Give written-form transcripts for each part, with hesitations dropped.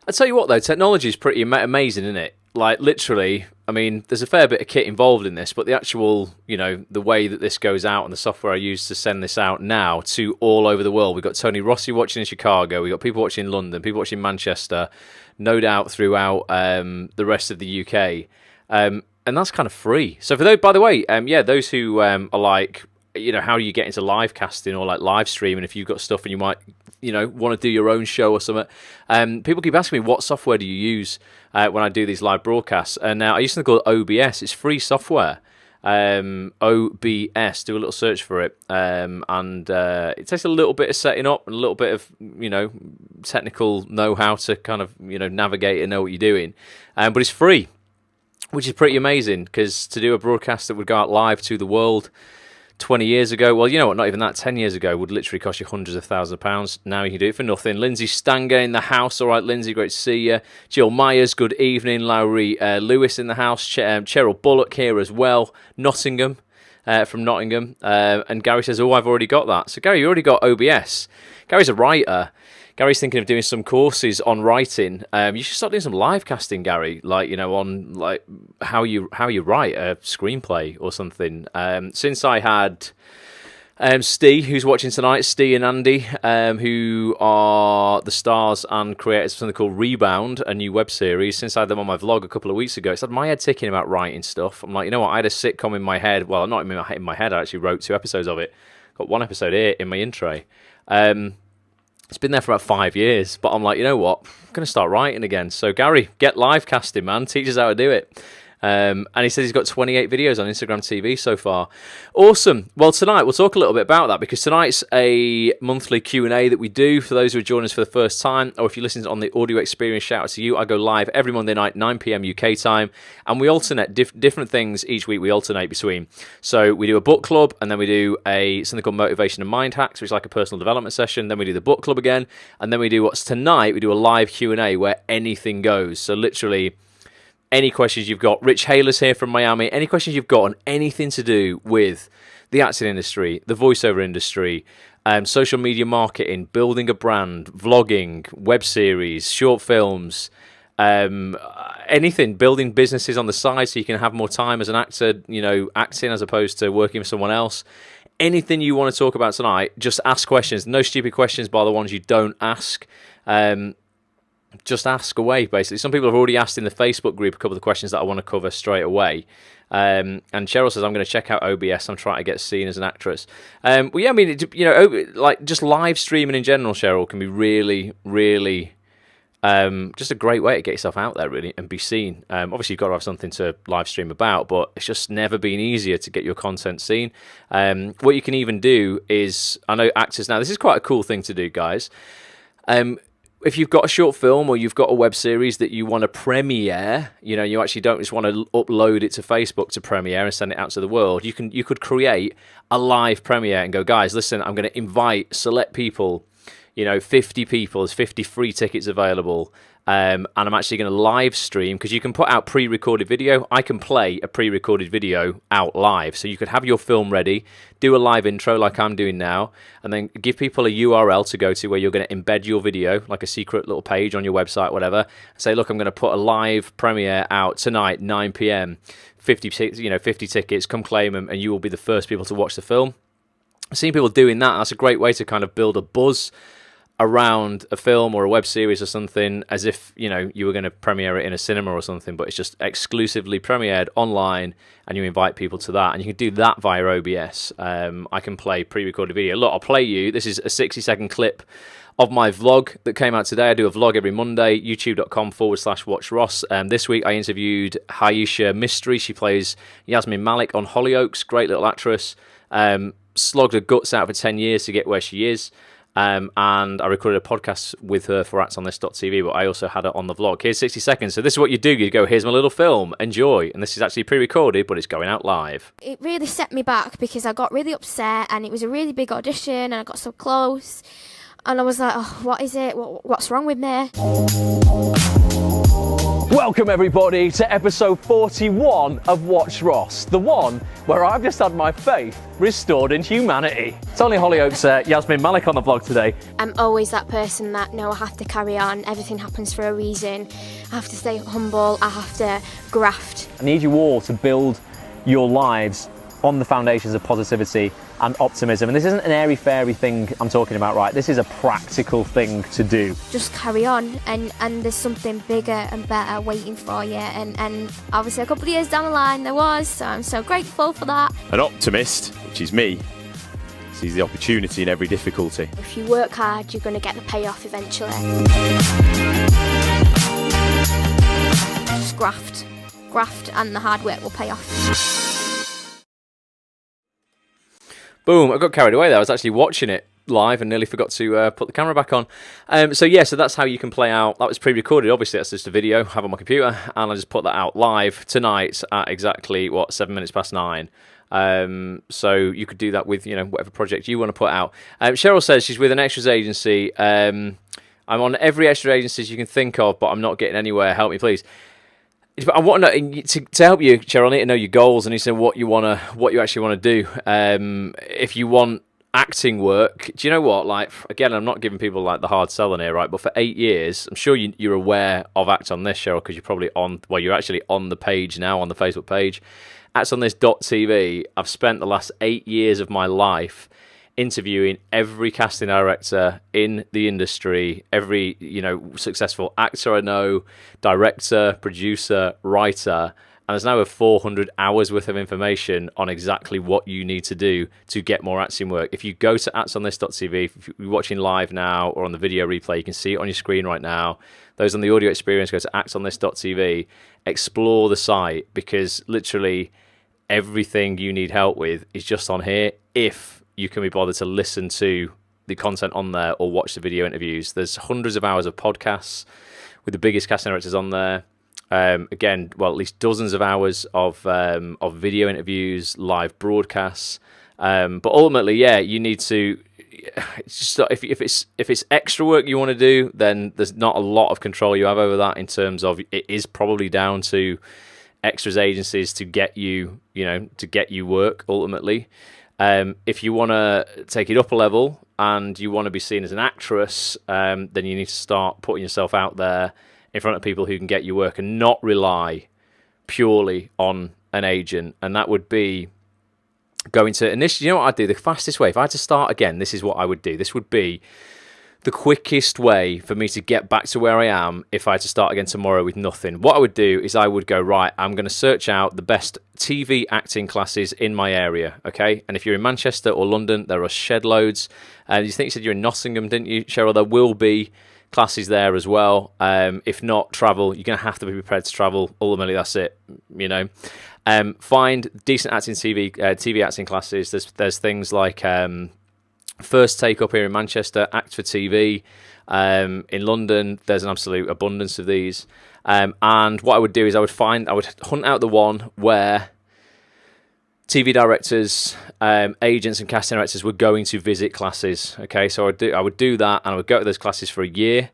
I tell you what, though, technology is pretty amazing, isn't it? Like, literally, I mean, there's a fair bit of kit involved in this, but the actual, the way that this goes out and the software I use to send this out now to all over the world. We've got Tony Rossi watching in Chicago. We've got people watching in London, people watching in Manchester, no doubt throughout the rest of the UK. And that's kind of free. So for those, by the way, those who are like, how do you get into live casting or like live streaming if you've got stuff and you might, want to do your own show or something. People keep asking me, what software do you use when I do these live broadcasts? And I use something called OBS. It's free software. OBS. Do a little search for it. And it takes a little bit of setting up and a little bit of, technical know-how to kind of, navigate and know what you're doing. But it's free, which is pretty amazing, because to do a broadcast that would go out live to the world 20 years ago, well, you know what, not even that, 10 years ago, would literally cost you hundreds of thousands of pounds. Now you can do it for nothing. Lindsay Stanger in the house. All right, Lindsay, great to see you. Jill Myers, good evening. Lowry Lewis in the house. Cheryl Bullock here as well. Nottingham, from Nottingham. And Gary says, I've already got that. So, Gary, you already got OBS. Gary's a writer. Gary's thinking of doing some courses on writing. You should start doing some live casting, Gary. Like, on like how you write a screenplay or something. Since I had Steve, who's watching tonight, Steve and Andy, who are the stars and creators of something called Rebound, a new web series. Since I had them on my vlog a couple of weeks ago, it's had my head ticking about writing stuff. I'm like, you know what? I had a sitcom in my head. Well, not in my head. I actually wrote 2 episodes of it. Got 1 episode here in my intro. It's been there for about 5 years, but I'm like, you know what? I'm going to start writing again. So, Gary, get live casting, man. Teach us how to do it. And he says he's got 28 videos on Instagram TV so far. Awesome. Well, tonight we'll talk a little bit about that, because tonight's a monthly Q&A that we do for those who are joining us for the first time, or if you listen on the audio experience, shout out to you. I go live every Monday night, 9 p.m. UK time, and we alternate different things each week. We alternate between. So we do a book club, and then we do something called Motivation and Mind Hacks, which is like a personal development session. Then we do the book club again, and then we do what's tonight. We do a live Q&A where anything goes. So literally, any questions you've got. Rich Haler's here from Miami. Any questions you've got on anything to do with the acting industry, the voiceover industry, social media marketing, building a brand, vlogging, web series, short films, anything, building businesses on the side so you can have more time as an actor, acting as opposed to working for someone else. Anything you want to talk about tonight, just ask questions. No stupid questions bar the ones you don't ask. Just ask away, basically. Some people have already asked in the Facebook group a couple of questions that I want to cover straight away. And Cheryl says, I'm going to check out OBS. I'm trying to get seen as an actress. Well, yeah, I mean, like just live streaming in general, Cheryl, can be really, really just a great way to get yourself out there, really, and be seen. Obviously, you've got to have something to live stream about, but it's just never been easier to get your content seen. What you can even do is, I know actors now, this is quite a cool thing to do, guys. If you've got a short film or you've got a web series that you want to premiere, you actually don't just want to upload it to Facebook to premiere and send it out to the world. You could create a live premiere and go, guys, listen, I'm going to invite select people, 50 people, there's 50 free tickets available. And I'm actually going to live stream, because you can put out pre-recorded video. I can play a pre-recorded video out live. So you could have your film ready, do a live intro like I'm doing now, and then give people a URL to go to where you're going to embed your video, like a secret little page on your website, whatever. Say, look, I'm going to put a live premiere out tonight, 9 p.m. 50 tickets, come claim them, and you will be the first people to watch the film. I've seen people doing that. That's a great way to kind of build a buzz around a film or a web series or something, as if you were going to premiere it in a cinema or something, but it's just exclusively premiered online, and you invite people to that, and you can do that via OBS. I can play pre-recorded video. Look, I'll play you. This is a 60-second clip of my vlog that came out today. I do a vlog every Monday, youtube.com/Watch Ross. This week I interviewed Haisha Mystery. She plays Yasmin Malik on Hollyoaks. Great little actress. Slogged her guts out for 10 years to get where she is. And I recorded a podcast with her for actonthis.tv, but I also had it on the vlog. Here's 60 seconds. So this is what you do. You go, here's my little film, enjoy. And this is actually pre-recorded, but it's going out live. It really set me back, because I got really upset, and it was a really big audition, and I got so close. And I was like, oh, what is it? What's wrong with me? Welcome everybody to episode 41 of Watch Ross, the one where I've just had my faith restored in humanity. It's only Hollyoaks, Yasmin Malik on the vlog today. I'm always that person that, no, I have to carry on, everything happens for a reason, I have to stay humble, I have to graft. I need you all to build your lives on the foundations of positivity and optimism. And this isn't an airy-fairy thing I'm talking about, right? This is a practical thing to do. Just carry on, and there's something bigger and better waiting for you. And obviously a couple of years down the line there was, so I'm so grateful for that. An optimist, which is me, sees the opportunity in every difficulty. If you work hard, you're going to get the payoff eventually. Just graft. Graft and the hard work will pay off. Boom, I got carried away there. I was actually watching it live and nearly forgot to put the camera back on. So that's how you can play out. That was pre-recorded, obviously that's just a video I have on my computer, and I just put that out live tonight at exactly, 7 minutes past 9. So you could do that with, whatever project you want to put out. Cheryl says she's with an extras agency. I'm on every extra agency you can think of, but I'm not getting anywhere. Help me, please. I want to help you, Cheryl. I need to know your goals and what you actually want to do. If you want acting work, do you know what? Like, again, I'm not giving people like the hard sell on here, right? But for 8 years, I'm sure you're aware of Act on This, Cheryl, because you're probably you're actually on the page now, on the Facebook page. ActsOnThis.tv. I've spent the last 8 years of my life interviewing every casting director in the industry, every successful actor I know, director, producer, writer, and there's now over 400 hours worth of information on exactly what you need to do to get more acting work. If you go to ActsOnThis.tv, if you're watching live now or on the video replay, you can see it on your screen right now. Those on the audio experience, go to ActsOnThis.tv, explore the site, because literally everything you need help with is just on here, if you can be bothered to listen to the content on there or watch the video interviews. There's hundreds of hours of podcasts with the biggest casting directors on there. Again, at least dozens of hours of video interviews, live broadcasts. But ultimately, you need to. It's just, if it's extra work you want to do, then there's not a lot of control you have over that. In terms of, it is probably down to extras agencies to get you work ultimately. If you want to take it up a level and you want to be seen as an actress, then you need to start putting yourself out there in front of people who can get you work and not rely purely on an agent. And that would be going to initially, you know what I'd do? The fastest way, if I had to start again, this is what I would do. This would be the quickest way for me to get back to where I am if I had to start again tomorrow with nothing. What I would do is I would go, right, I'm going to search out the best TV acting classes in my area, okay? And if you're in Manchester or London, there are shed loads. And you said you're in Nottingham, didn't you, Cheryl? There will be classes there as well. If not, travel. You're going to have to be prepared to travel. Ultimately, that's it, Find decent acting TV acting classes. There's things like First Take Up here in Manchester, Act for TV. In London, there's an absolute abundance of these. And what I would do is I would hunt out the one where TV directors, agents and casting directors were going to visit classes. Okay, so I would do that, and I would go to those classes for a year,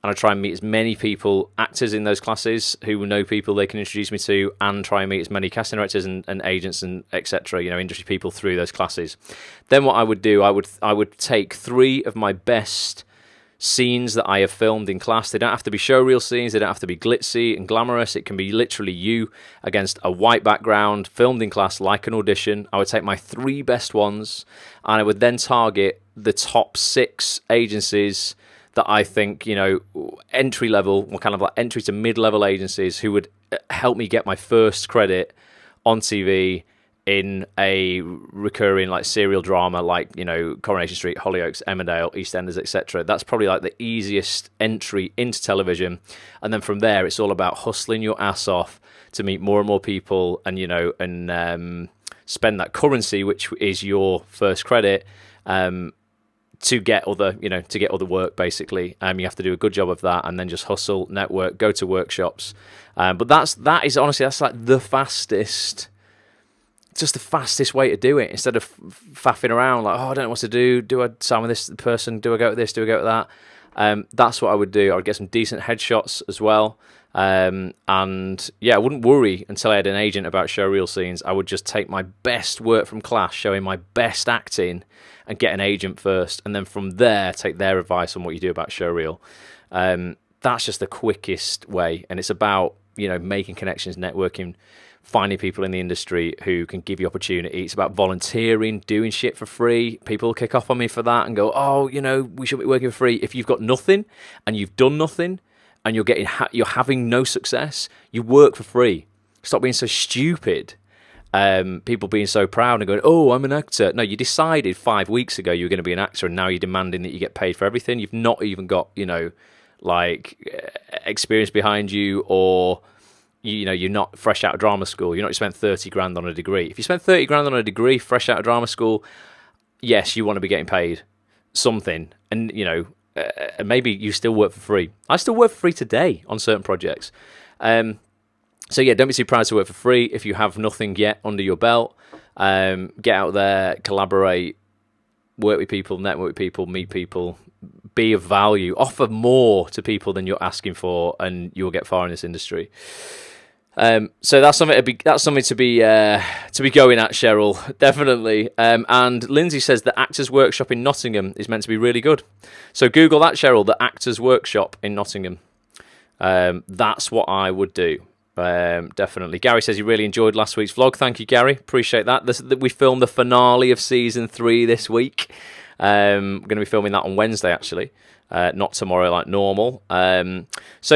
and I'd try and meet as many people, actors in those classes who know people they can introduce me to, and try and meet as many casting directors and agents and etc. Industry people through those classes. Then what I would do, I would take 3 of my best scenes that I have filmed in class. They don't have to be showreel scenes. They don't have to be glitzy and glamorous. It can be literally you against a white background, filmed in class like an audition. I would take my 3 best ones, and I would then target the top 6 agencies that I think, entry level, or kind of like entry to mid-level agencies who would help me get my first credit on TV in a recurring like serial drama like, Coronation Street, Hollyoaks, Emmerdale, EastEnders, etc. That's probably like the easiest entry into television. And then from there, it's all about hustling your ass off to meet more and more people and, spend that currency, which is your first credit, to get other work, basically. You have to do a good job of that, and then just hustle, network, go to workshops. But that is honestly, that's like the fastest way to do it, instead of faffing around like, I don't know what to do. Do I sign with this person? Do I go with this? Do I go with that? That's what I would do. I would get some decent headshots as well. And yeah, I wouldn't worry until I had an agent about showreel scenes. I would just take my best work from class, showing my best acting, and get an agent first, and then from there take their advice on what you do about showreel. That's just the quickest way, and it's about, you know, making connections, networking, finding people in the industry who can give you opportunity. It's about volunteering, doing shit for free. People kick off on me for that and go, oh, you know, we should be working for free. If you've got nothing and you've done nothing and you're having no success, you work for free. Stop being so stupid. People being so proud and going, oh, I'm an actor. No, you decided 5 weeks ago you were going to be an actor, and now you're demanding that you get paid for everything. You've not even got, you know, like experience behind you, or you know, you're not fresh out of drama school. You're not spent 30 grand on a degree. If you spent 30 grand on a degree fresh out of drama school, yes, you want to be getting paid something, and you know, maybe you still work for free. I still work for free today on certain projects. So yeah, don't be too proud to work for free. If you have nothing yet under your belt, get out there, collaborate, work with people, network with people, meet people, be of value, offer more to people than you're asking for, and you'll get far in this industry. So that's something to be going at, Cheryl, definitely. And Lindsay says the Actors Workshop in Nottingham is meant to be really good. So Google that, Cheryl, the Actors Workshop in Nottingham. That's what I would do. Definitely. Gary says he really enjoyed last week's vlog. Thank you, Gary. Appreciate that. We filmed the finale of season 3 this week. Going to be filming that on Wednesday, actually. Not tomorrow like normal. So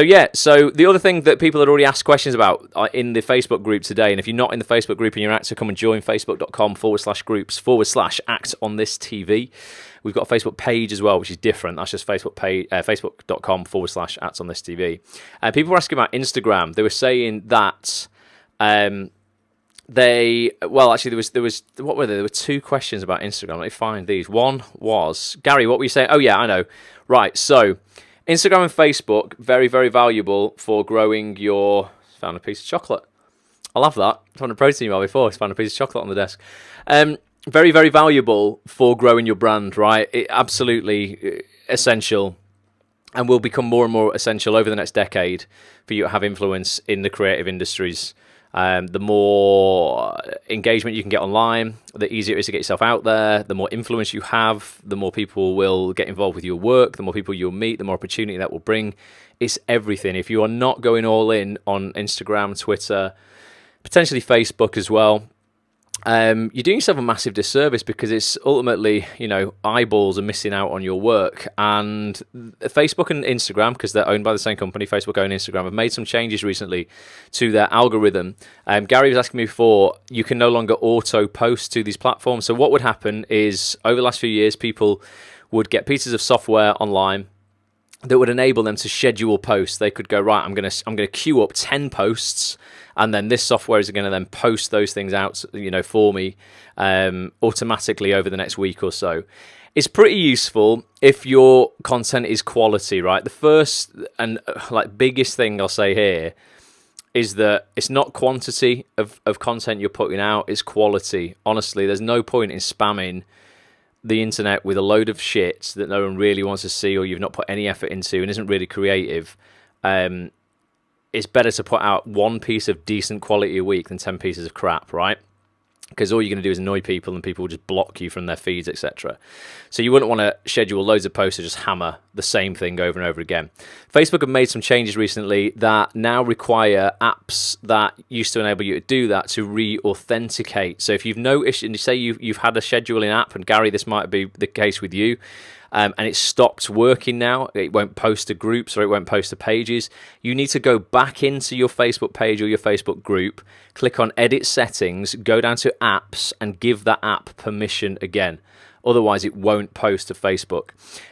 the other thing that people had already asked questions about in the Facebook group today, and if you're not in the Facebook group and you're an actor, come and join facebook.com/groups/act on this TV. We've got a Facebook page as well, which is different. That's just facebook.com/act on this TV. People were asking about Instagram. They were saying that there was what were there were 2 questions about Instagram. Let me find these. One was, Gary, what were you saying? Oh yeah, I know. Right, so Instagram and Facebook, very, very valuable for growing your... Found a piece of chocolate. I'll have that. I found a protein email before. I found a piece of chocolate on the desk. Very, very valuable for growing your brand, right? Absolutely essential, and will become more and more essential over the next decade for you to have influence in the creative industries. The more engagement you can get online, the easier it is to get yourself out there. The more influence you have, the more people will get involved with your work, the more people you'll meet, the more opportunity that will bring. It's everything. If you are not going all in on Instagram, Twitter, potentially Facebook as well, you're doing yourself a massive disservice, because it's ultimately, you know, eyeballs are missing out on your work. And Facebook and Instagram, because they're owned by the same company, Facebook own Instagram, have made some changes recently to their algorithm. Gary was asking me before, you can no longer auto post to these platforms. So what would happen is, over the last few years, people would get pieces of software online that would enable them to schedule posts. They could go, right, I'm gonna queue up 10 posts, and then this software is going to then post those things out, you know, for me automatically over the next week or so. It's pretty useful if your content is quality, right? The first and biggest thing I'll say here is that it's not quantity of content you're putting out, it's quality. Honestly, there's no point in spamming the internet with a load of shit that no one really wants to see, or you've not put any effort into and isn't really creative. It's better to put out 1 piece of decent quality a week than 10 pieces of crap, right? Because all you're going to do is annoy people, and people will just block you from their feeds, etc. So you wouldn't want to schedule loads of posts to just hammer the same thing over and over again. Facebook have made some changes recently that now require apps that used to enable you to do that to re-authenticate. So if you've noticed, and you say you've had a scheduling app, and Gary, this might be the case with you, and it stopped working now, it won't post to groups or it won't post to pages, you need to go back into your Facebook page or your Facebook group, click on Edit Settings, go down to Apps, and give that app permission again. Otherwise, it won't post to Facebook.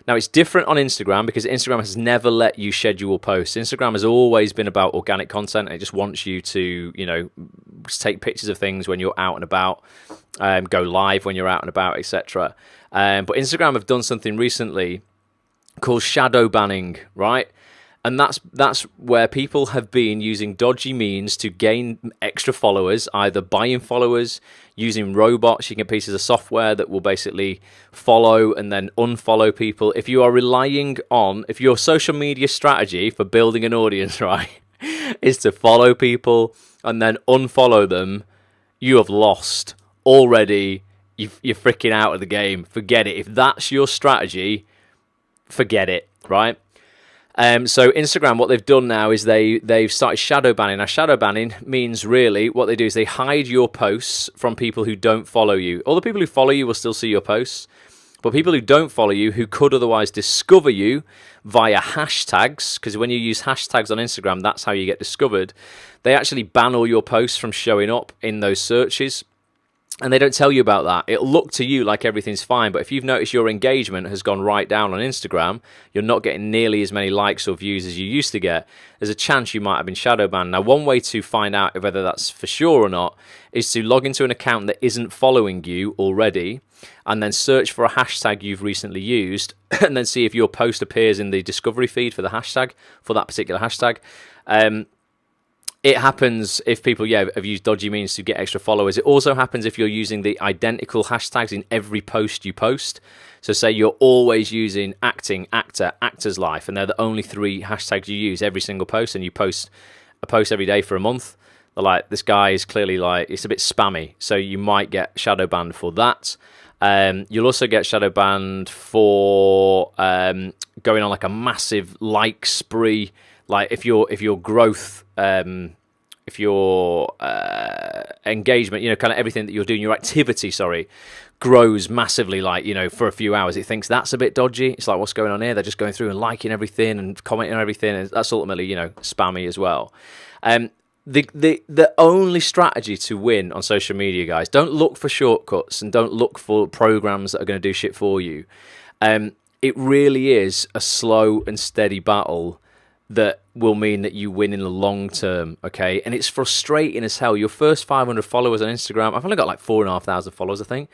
Now, it's different on Instagram, because Instagram has never let you schedule posts. Instagram has always been about organic content, and it just wants you to, you know, take pictures of things when you're out and about, go live when you're out and about, etc. But Instagram have done something recently called shadow banning, right? And that's where people have been using dodgy means to gain extra followers, either buying followers, using robots. You can get pieces of software that will basically follow and then unfollow people. If you are relying on, if your social media strategy for building an audience, right, is to follow people and then unfollow them, you have lost already. You're freaking out of the game. Forget it. If that's your strategy, forget it, right? So Instagram, what they've done now is they've started shadow banning. Now, shadow banning means really what they do is they hide your posts from people who don't follow you. All the people who follow you will still see your posts, but people who don't follow you, who could otherwise discover you via hashtags, because when you use hashtags on Instagram, that's how you get discovered, they actually ban all your posts from showing up in those searches. And they don't tell you about that. It'll look to you like everything's fine, but if you've noticed your engagement has gone right down on Instagram, you're not getting nearly as many likes or views as you used to get, there's a chance you might have been shadow banned. Now, one way to find out whether that's for sure or not is to log into an account that isn't following you already, and then search for a hashtag you've recently used, and then see if your post appears in the discovery feed for the hashtag, for that particular hashtag. It happens if people, have used dodgy means to get extra followers. It also happens if you're using the identical hashtags in every post you post. So say you're always using acting, actor, actor's life, and they're the only 3 hashtags you use every single post, and you post a post every day for a month. They're like, this guy is clearly like, it's a bit spammy. So you might get shadow banned for that. You'll also get shadow banned for going on like a massive like spree. Like if your growth, if your engagement, kind of everything that you're doing, your activity, grows massively, for a few hours, it thinks that's a bit dodgy. It's like, what's going on here? They're just going through and liking everything and commenting on everything, and that's ultimately, spammy as well. The only strategy to win on social media, guys, don't look for shortcuts and don't look for programs that are going to do shit for you. It really is a slow and steady battle that will mean that you win in the long term, okay? And it's frustrating as hell. Your first 500 followers on Instagram, I've only got like 4,500 followers, I think.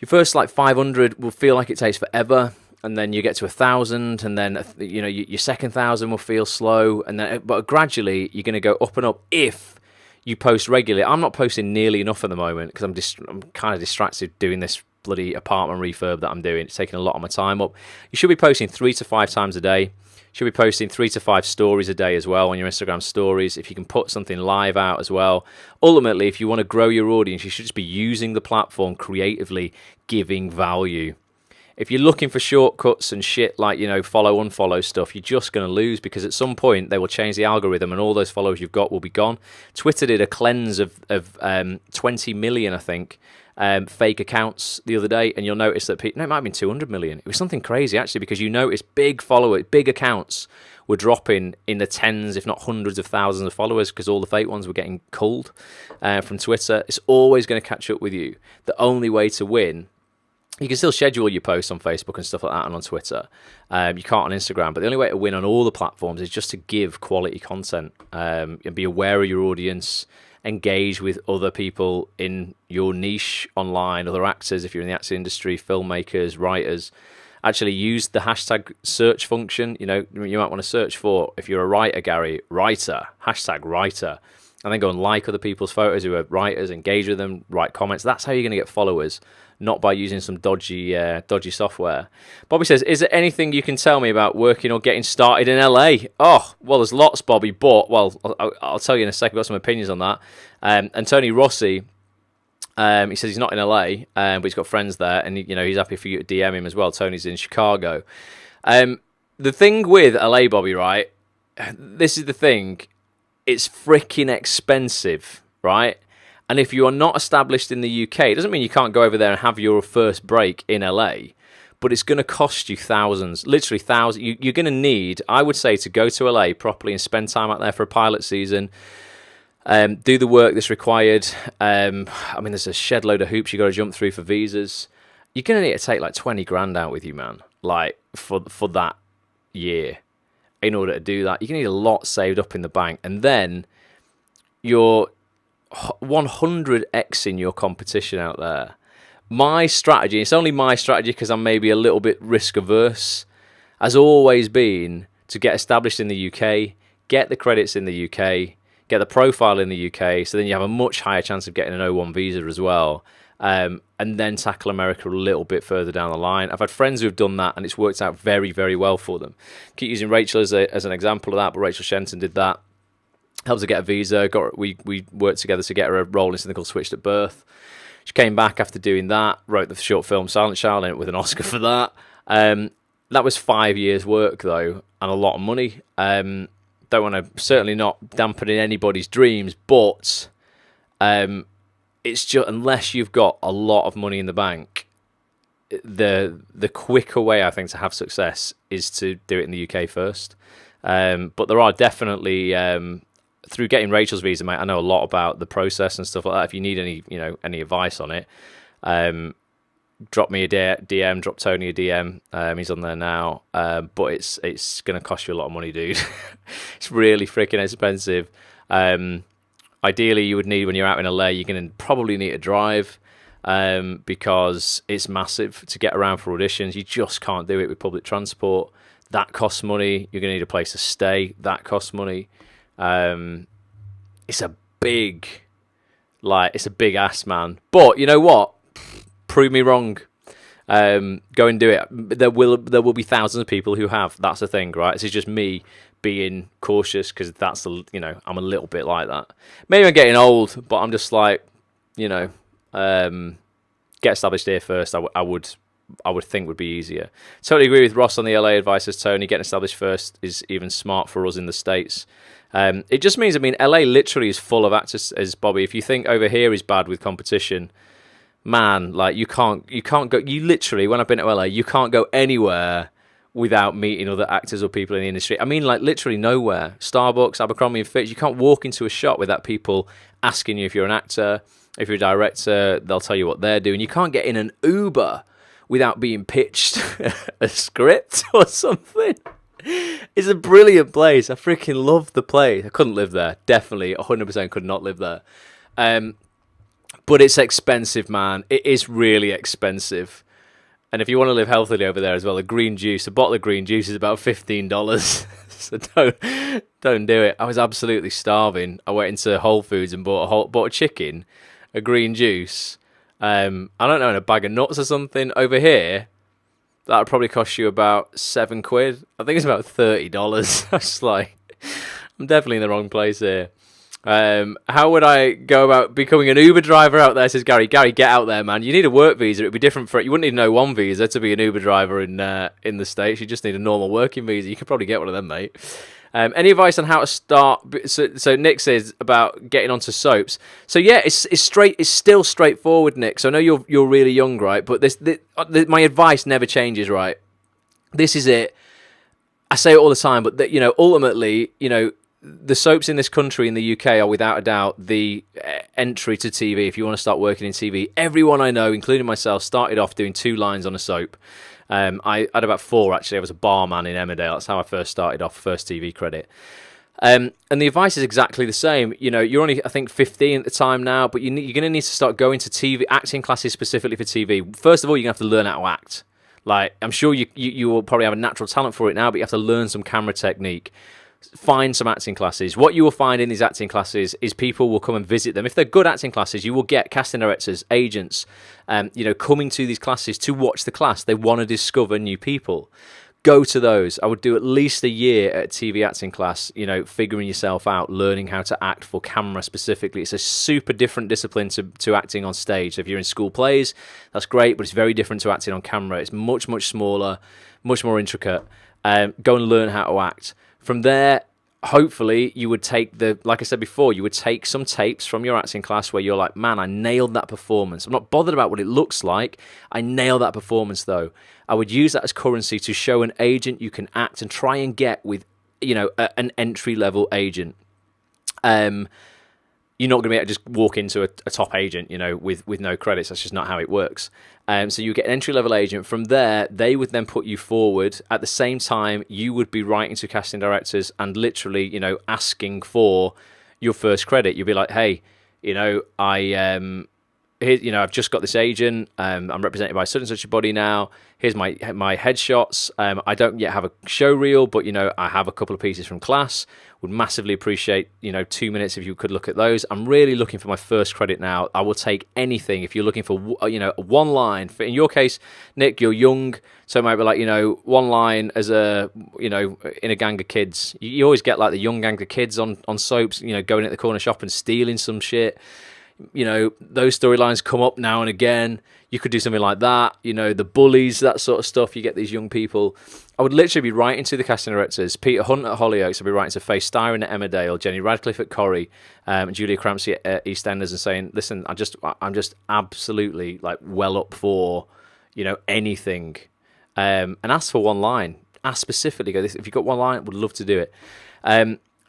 Your first 500 will feel like it takes forever, and then you get to 1,000, and then your second 1,000 will feel slow, and then but gradually you're going to go up and up if you post regularly. I'm not posting nearly enough at the moment because I'm kind of distracted doing this bloody apartment refurb that I'm doing. It's taking a lot of my time up. You should be posting 3 to 5 times a day. Should be posting 3 to 5 stories a day as well on your Instagram stories. If you can put something live out as well. Ultimately, if you want to grow your audience, you should just be using the platform creatively, giving value. If you're looking for shortcuts and shit like, follow, unfollow stuff, you're just going to lose, because at some point they will change the algorithm and all those followers you've got will be gone. Twitter did a cleanse of 20 million, I think, fake accounts the other day, and you'll notice that it might have been 200 million. It was something crazy, actually, because you notice big accounts were dropping in the tens, if not hundreds of thousands of followers, because all the fake ones were getting culled from Twitter. It's always going to catch up with you. The only way to win, you can still schedule your posts on Facebook and stuff like that and on Twitter. You can't on Instagram, but the only way to win on all the platforms is just to give quality content and be aware of your audience, engage with other people in your niche online, other actors if you're in the acting industry, filmmakers, writers. Actually use the hashtag search function. You might want to search for, if you're a writer, Gary, writer, hashtag writer, and then go and like other people's photos who are writers, engage with them, write comments. That's how you're going to get followers, not by using some dodgy software. Bobby says, is there anything you can tell me about working or getting started in LA? Oh, well, there's lots, Bobby, but, I'll tell you in a second. I've got some opinions on that. And Tony Rossi, he says he's not in LA, but he's got friends there, and he's happy for you to DM him as well. Tony's in Chicago. The thing with LA, Bobby, right? This is the thing. It's freaking expensive, right? And if you are not established in the UK, it doesn't mean you can't go over there and have your first break in LA, but it's going to cost you thousands, literally thousands. You're going to need, I would say, to go to LA properly and spend time out there for a pilot season, do the work that's required. There's a shed load of hoops you got to jump through for visas. You're going to need to take like 20 grand out with you, man, like for that year. In order to do that, you're going to need a lot saved up in the bank, and then you're 100xing your competition out there. My strategy, it's only my strategy because I'm maybe a little bit risk averse, has always been to get established in the UK, get the credits in the UK, get the profile in the UK, so then you have a much higher chance of getting an O1 visa as well, and then tackle America a little bit further down the line. I've had friends who have done that, and it's worked out very, very well for them. Keep using Rachel as an example of that, but Rachel Shenton did that. helped her get a visa. We worked together to get her a role in something called Switched at Birth. She came back after doing that, wrote the short film Silent Child, ended up with an Oscar for that. That was 5 years' work, though, and a lot of money. Don't want to, certainly not dampening anybody's dreams, but it's just, unless you've got a lot of money in the bank, the quicker way, I think, to have success is to do it in the UK first. But there are definitely, through getting Rachel's visa, mate, I know a lot about the process and stuff like that. If you need any advice on it, drop me a DM, drop Tony a DM. He's on there now. But it's going to cost you a lot of money, dude. It's really freaking expensive. Ideally, you would need, when you're out in LA, you're going to probably need to drive, because it's massive to get around for auditions. You just can't do it with public transport. That costs money. You're going to need a place to stay. That costs money. It's a big ass, man. But you know what? Prove me wrong. Go and do it. There will be thousands of people who have. That's the thing, right? This is just me being cautious, because that's I'm a little bit like that. Maybe I'm getting old, but I'm just like, get established here first. I would think would be easier. Totally agree with Ross on the LA advice as Tony. Getting established first is even smart for us in the States. It just means, LA literally is full of actors, as Bobby. If you think over here is bad with competition, man, like you can't go. You literally, when I've been to LA, you can't go anywhere without meeting other actors or people in the industry. Literally nowhere. Starbucks, Abercrombie and Fitch. You can't walk into a shop without people asking you if you're an actor, if you're a director. They'll tell you what they're doing. You can't get in an Uber without being pitched a script or something. It's a brilliant place. I freaking love the place. I couldn't live there. Definitely 100% could not live there. But it's expensive, man. It is really expensive. And if you want to live healthily over there as well, a bottle of green juice is about $15. So don't do it. I was absolutely starving. I went into Whole Foods and bought a chicken, a green juice, I don't know, and a bag of nuts or something. Over here, that would probably cost you about £7. I think it's about $30. I was like, I'm definitely in the wrong place here. How would I go about becoming an Uber driver out there, says Gary. Gary, get out there, man. You need a work visa. It'd be different you wouldn't need an O1 visa to be an Uber driver in the States. You just need a normal working visa. You could probably get one of them, mate. Any advice on how to start? So Nick says about getting onto soaps. So yeah, it's still straightforward, Nick. So I know you're really young, right? But my advice never changes, right? This is it. I say it all the time, but ultimately, the soaps in this country, in the UK, are without a doubt the entry to TV. If you want to start working in TV, everyone I know, including myself, started off doing 2 lines on a soap. I had about 4, actually. I was a barman in Emmerdale. That's how I first started off, first TV credit. And the advice is exactly the same. You're only, I think, 15 at the time now, but you're going to need to start going to TV, acting classes specifically for TV. First of all, you're going to have to learn how to act. Like, I'm sure you will probably have a natural talent for it now, but you have to learn some camera technique. Find some acting classes. What you will find in these acting classes is people will come and visit them. If they're good acting classes, you will get casting directors, agents, coming to these classes to watch the class. They want to discover new people. Go to those. I would do at least a year at a TV acting class, figuring yourself out, learning how to act for camera specifically. It's a super different discipline to acting on stage. If you're in school plays, that's great, but it's very different to acting on camera. It's much, much smaller, much more intricate. Go and learn how to act. From there, hopefully, you would take like I said before, you would take some tapes from your acting class where you're like, man, I nailed that performance. I'm not bothered about what it looks like. I nailed that performance, though. I would use that as currency to show an agent you can act and try and get with, an entry-level agent. You're not going to be able to just walk into a top agent, with no credits. That's just not how it works. So you get an entry-level agent. From there, they would then put you forward. At the same time, you would be writing to casting directors and literally, asking for your first credit. You'd be like, hey, here, you know, I've just got this agent. I'm represented by such and such a body now. Here's my headshots. I don't yet have a show reel, but, you know, I have a couple of pieces from class. Would massively appreciate, you know, 2 minutes if you could look at those. I'm really looking for my first credit now. I will take anything if you're looking for, you know, one line. In your case, Nick, you're young, so it might be like, you know, one line as a, you know, in a gang of kids. You always get like the young gang of kids on soaps, you know, going at the corner shop and stealing some shit. You know, those storylines come up now and again. You could do something like that, you know, the bullies, that sort of stuff. You get these young people. I would literally be writing to the casting directors. Peter Hunt at Hollyoaks, I'd be writing to Faye Styron at Emmerdale, Jenny Radcliffe at Corrie, Julia Crampsey at EastEnders, and saying, listen, I'm just absolutely like well up for, you know, anything. And ask for one line. Ask specifically, go, if you've got one line, I would love to do it.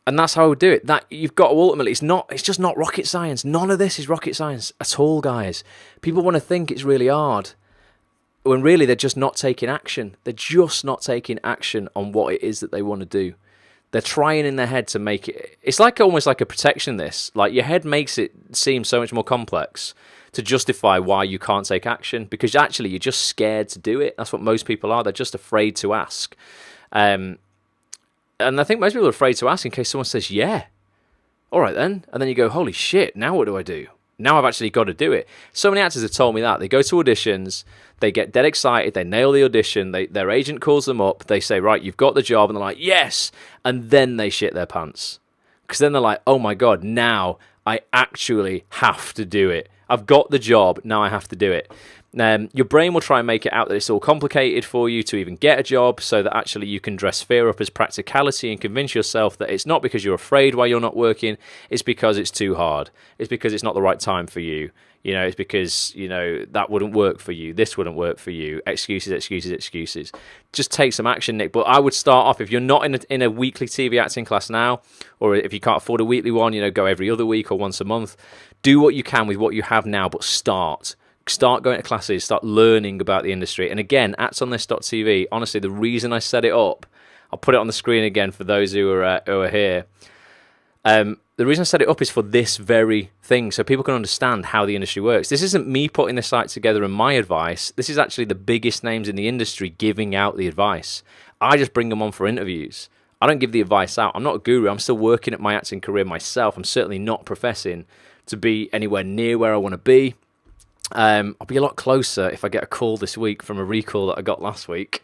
And that's how I would do it. That you've got to ultimately, it's just not rocket science. None of this is rocket science at all, guys. People want to think it's really hard, when really they're just not taking action. They're just not taking action on what it is that they want to do. They're trying in their head to make it. It's like almost like a protection. This, like your head makes it seem so much more complex to justify why you can't take action, because actually you're just scared to do it. That's what most people are. They're just afraid to ask. And I think most people are afraid to ask in case someone says, yeah, all right then. And then you go, holy shit, now what do I do? Now I've actually got to do it. So many actors have told me that. They go to auditions, they get dead excited, they nail the audition, their agent calls them up, they say, right, you've got the job, and they're like, yes, and then they shit their pants. Because then they're like, oh my God, now I actually have to do it. I've got the job, now I have to do it. Your brain will try and make it out that it's all complicated for you to even get a job, so that actually you can dress fear up as practicality and convince yourself that it's not because you're afraid why you're not working, it's because it's too hard. It's because it's not the right time for you. You know, it's because, you know, that wouldn't work for you. This wouldn't work for you. Excuses, excuses, excuses. Just take some action, Nick. But I would start off, if you're not in a weekly TV acting class now, or if you can't afford a weekly one, you know, go every other week or once a month. Do what you can with what you have now, but start going to classes, start learning about the industry. And again, actsonthis.tv, honestly, the reason I set it up, I'll put it on the screen again for those who are here. The reason I set it up is for this very thing, so people can understand how the industry works. This isn't me putting this site together and my advice. This is actually the biggest names in the industry giving out the advice. I just bring them on for interviews. I don't give the advice out. I'm not a guru. I'm still working at my acting career myself. I'm certainly not professing to be anywhere near where I want to be. I'll be a lot closer if I get a call this week from a recall that I got last week.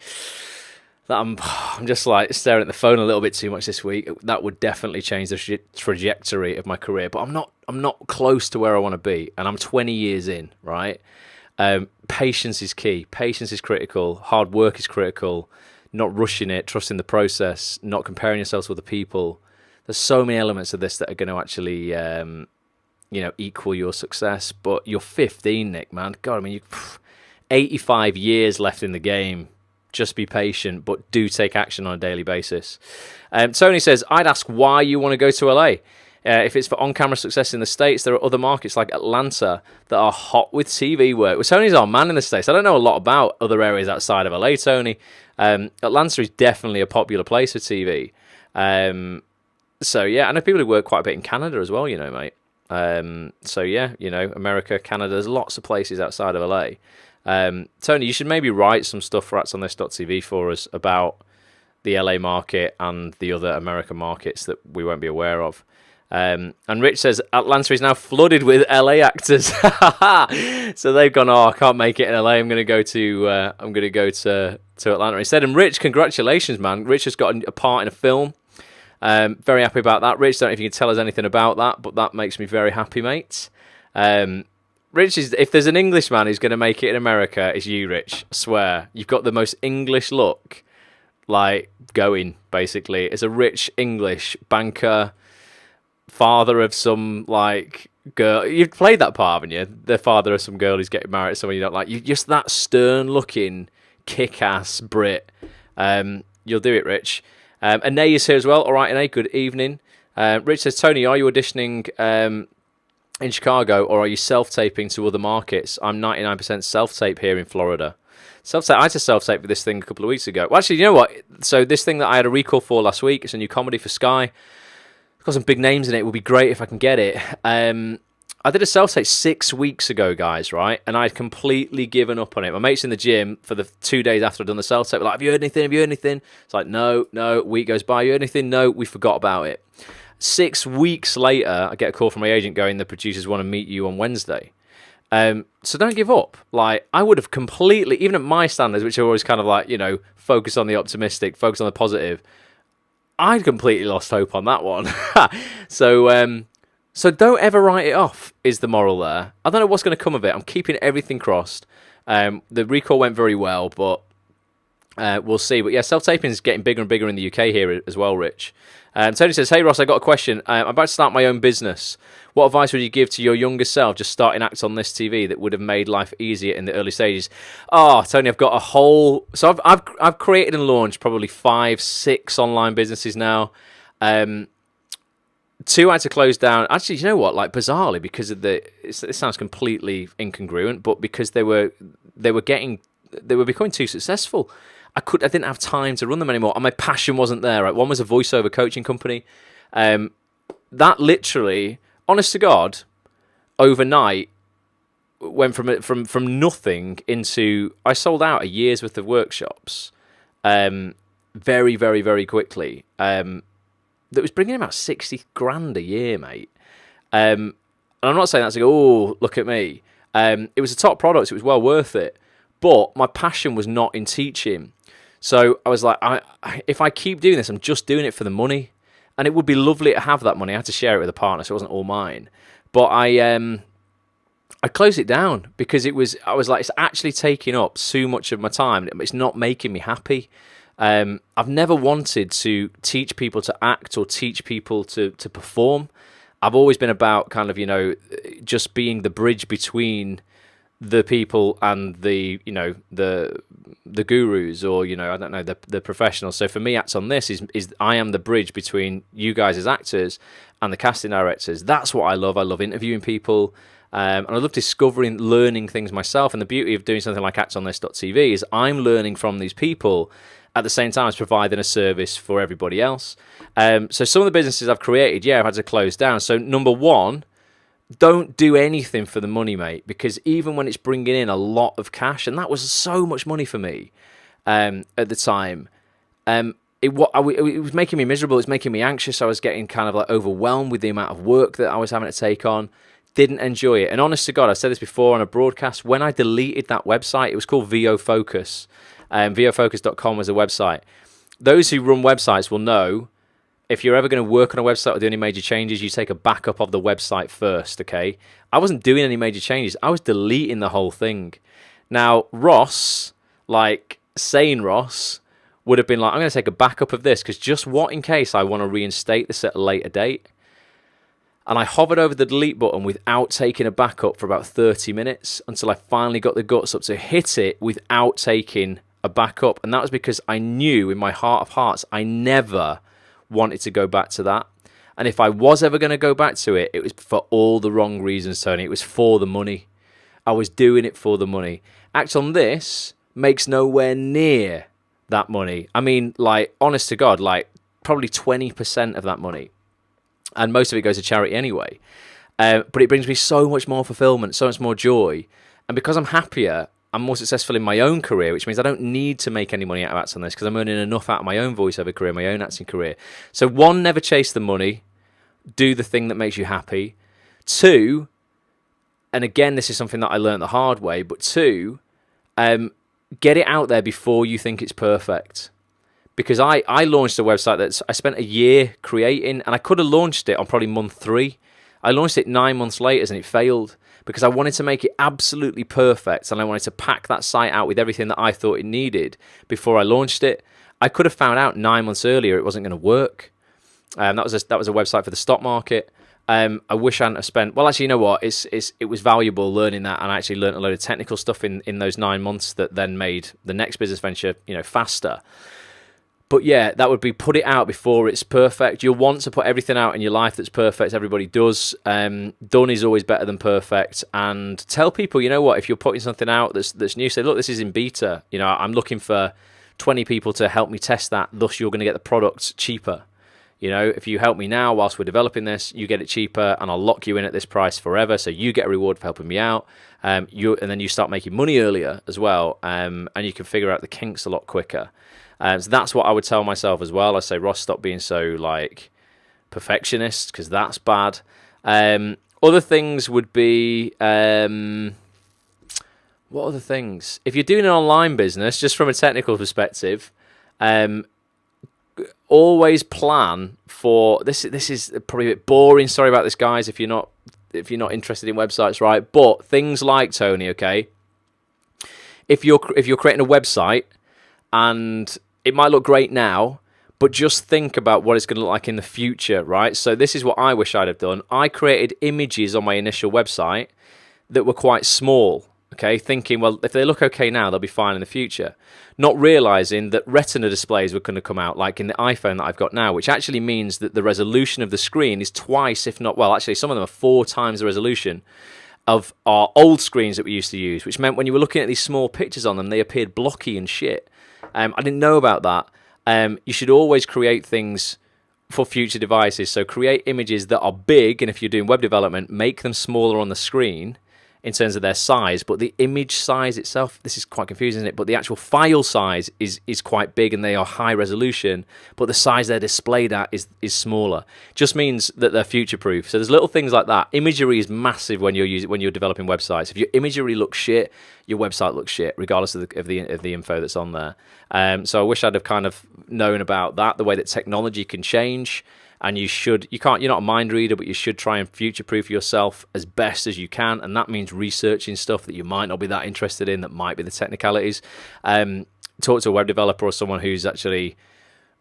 That I'm just like staring at the phone a little bit too much this week. That would definitely change the trajectory of my career. But I'm not close to where I want to be, and I'm 20 years in. Right? Patience is key. Patience is critical. Hard work is critical. Not rushing it, trusting the process, not comparing yourself to other people. There's so many elements of this that are going to actually equal your success. But you're 15, Nick, man. God, I mean, you 85 years left in the game. Just be patient, but do take action on a daily basis. Tony says, I'd ask why you want to go to LA. If it's for on-camera success in the States, there are other markets like Atlanta that are hot with TV work. Well, Tony's our man in the States. I don't know a lot about other areas outside of LA, Tony. Atlanta is definitely a popular place for TV. So, yeah, I know people who work quite a bit in Canada as well, mate. So, yeah, America, Canada, there's lots of places outside of LA. Tony, you should maybe write some stuff for actsonthis.tv for us about the LA market and the other American markets that we won't be aware of. And Rich says Atlanta is now flooded with LA actors. So they've gone, I can't make it in LA. I'm going to go to Atlanta instead. And Rich, congratulations, man. Rich has got a part in a film. Very happy about that. Rich, don't know if you can tell us anything about that, but that makes me very happy, mate. Rich is, if there's an Englishman who's going to make it in America, it's you, Rich. I swear. You've got the most English look, going, basically. It's a rich English banker, father of some, girl. You've played that part, haven't you? The father of some girl who's getting married to someone you don't like. You're just that stern-looking, kick-ass Brit. You'll do it, Rich. And Nay is here as well. All right, Nay, good evening. Rich says, Tony, are you auditioning in Chicago, or are you self-taping to other markets? I'm 99% self-tape here in Florida. Self-tape. I had to self-tape for this thing a couple of weeks ago. Well, actually, you know what? So this thing that I had a recall for last week, it's a new comedy for Sky. It's got some big names in it. It would be great if I can get it. I did a self-tape 6 weeks ago, guys, right? And I'd completely given up on it. My mate's in the gym for the 2 days after I'd done the self-tape. Like, have you heard anything? Have you heard anything? It's like, no. Week goes by. You heard anything? No, we forgot about it. 6 weeks later, I get a call from my agent going, the producers want to meet you on Wednesday. So don't give up. Like, I would have completely, even at my standards, which are always kind of like, focus on the optimistic, focus on the positive, I'd completely lost hope on that one. So don't ever write it off, is the moral there. I don't know what's going to come of it. I'm keeping everything crossed. The recall went very well, but we'll see. But yeah, self-taping is getting bigger and bigger in the UK here as well, Rich. Tony says, hey Ross, I got a question. I'm about to start my own business. What advice would you give to your younger self just starting Act on This TV that would have made life easier in the early stages? Oh, Tony, I've got a whole... So I've created and launched probably 5-6 online businesses now. 2 I had to close down. Actually, you know what? Like, bizarrely, because of it sounds completely incongruent, but because they were becoming too successful. I didn't have time to run them anymore, and my passion wasn't there. Right? One was a voiceover coaching company. That literally, honest to God, overnight went from nothing into, I sold out a year's worth of workshops, very, very, very quickly. That was bringing about 60 grand a year, mate. And I'm not saying that to go, oh, look at me. It was a top product. It was well worth it. But my passion was not in teaching. So I was like, if I keep doing this, I'm just doing it for the money. And it would be lovely to have that money. I had to share it with a partner, so it wasn't all mine. But I closed it down because I was like, it's actually taking up so much of my time. It's not making me happy. I've never wanted to teach people to act or teach people to perform. I've always been about kind of, just being the bridge between the people and the gurus or, I don't know, the professionals. So for me, Act on This is I am the bridge between you guys as actors and the casting directors. That's what I love. I love interviewing people. And I love learning things myself. And the beauty of doing something like actonthis.tv is I'm learning from these people at the same time as providing a service for everybody else. So some of the businesses I've created, I've had to close down. So number one, don't do anything for the money, mate, because even when it's bringing in a lot of cash, and that was so much money for me at the time, it was making me miserable. It was making me anxious. I was getting kind of like overwhelmed with the amount of work that I was having to take on. Didn't enjoy it. And honest to God, I said this before on a broadcast, when I deleted that website, it was called VO Focus. VOFocus.com was a website. Those who run websites will know if you're ever going to work on a website or do any major changes, you take a backup of the website first, okay? I wasn't doing any major changes. I was deleting the whole thing. Now, Ross, like sane Ross, would have been like, I'm going to take a backup of this because just what in case I want to reinstate this at a later date? And I hovered over the delete button without taking a backup for about 30 minutes until I finally got the guts up to hit it without taking a backup. And that was because I knew in my heart of hearts I never wanted to go back to that. And if I was ever going to go back to it, it was for all the wrong reasons, Tony. It was for the money. I was doing it for the money. Act on This makes nowhere near that money. I mean, like, honest to God, like probably 20% of that money. And most of it goes to charity anyway. But it brings me so much more fulfillment, so much more joy. And because I'm happier, I'm more successful in my own career, which means I don't need to make any money out of Act on This because I'm earning enough out of my own voiceover career, my own acting career. So one, never chase the money. Do the thing that makes you happy. Two, and again, this is something that I learned the hard way, but two, get it out there before you think it's perfect. Because I launched a website that I spent a year creating, and I could have launched it on probably month 3. I launched it 9 months later, and it failed because I wanted to make it absolutely perfect, and I wanted to pack that site out with everything that I thought it needed before I launched it. I could have found out 9 months earlier it wasn't going to work. That was a website for the stock market. I wish I hadn't have spent. Well, actually, you know what? It was valuable learning that, and I actually learned a load of technical stuff in those 9 months that then made the next business venture, faster. But yeah, that would be put it out before it's perfect. You'll want to put everything out in your life that's perfect. Everybody does. Done is always better than perfect. And tell people, you know what, if you're putting something out that's new, say, look, this is in beta. I'm looking for 20 people to help me test that. Thus, you're going to get the product cheaper. You know, if you help me now whilst we're developing this, you get it cheaper, and I'll lock you in at this price forever. So you get a reward for helping me out. And then you start making money earlier as well, and you can figure out the kinks a lot quicker. So that's what I would tell myself as well. I say, Ross, stop being so like perfectionist, because that's bad. Other things would be, what other things? If you're doing an online business, just from a technical perspective, always plan for this. This is probably a bit boring. Sorry about this, guys. If you're not interested in websites, right? But things like, Tony, okay, if you're creating a website, and it might look great now, but just think about what it's going to look like in the future, right? So this is what I wish I'd have done. I created images on my initial website that were quite small, okay? Thinking, well, if they look okay now, they'll be fine in the future. Not realizing that Retina displays were going to come out, like in the iPhone that I've got now, which actually means that the resolution of the screen is twice, if not, well, actually some of them are 4 times the resolution of our old screens that we used to use, which meant when you were looking at these small pictures on them, they appeared blocky and shit. I didn't know about that. You should always create things for future devices. So create images that are big, and if you're doing web development, make them smaller on the screen in terms of their size, but the image size itself, this is quite confusing, isn't it? But the actual file size is quite big, and they are high resolution, but the size they're displayed at is smaller. Just means that they're future proof. So there's little things like that. Imagery is massive when you're developing websites. If your imagery looks shit, your website looks shit, regardless of the info that's on there. So I wish I'd have kind of known about that, the way that technology can change. And you're not a mind reader, but you should try and future-proof yourself as best as you can, and that means researching stuff that you might not be that interested in, that might be the technicalities. Talk to a web developer or someone who's actually,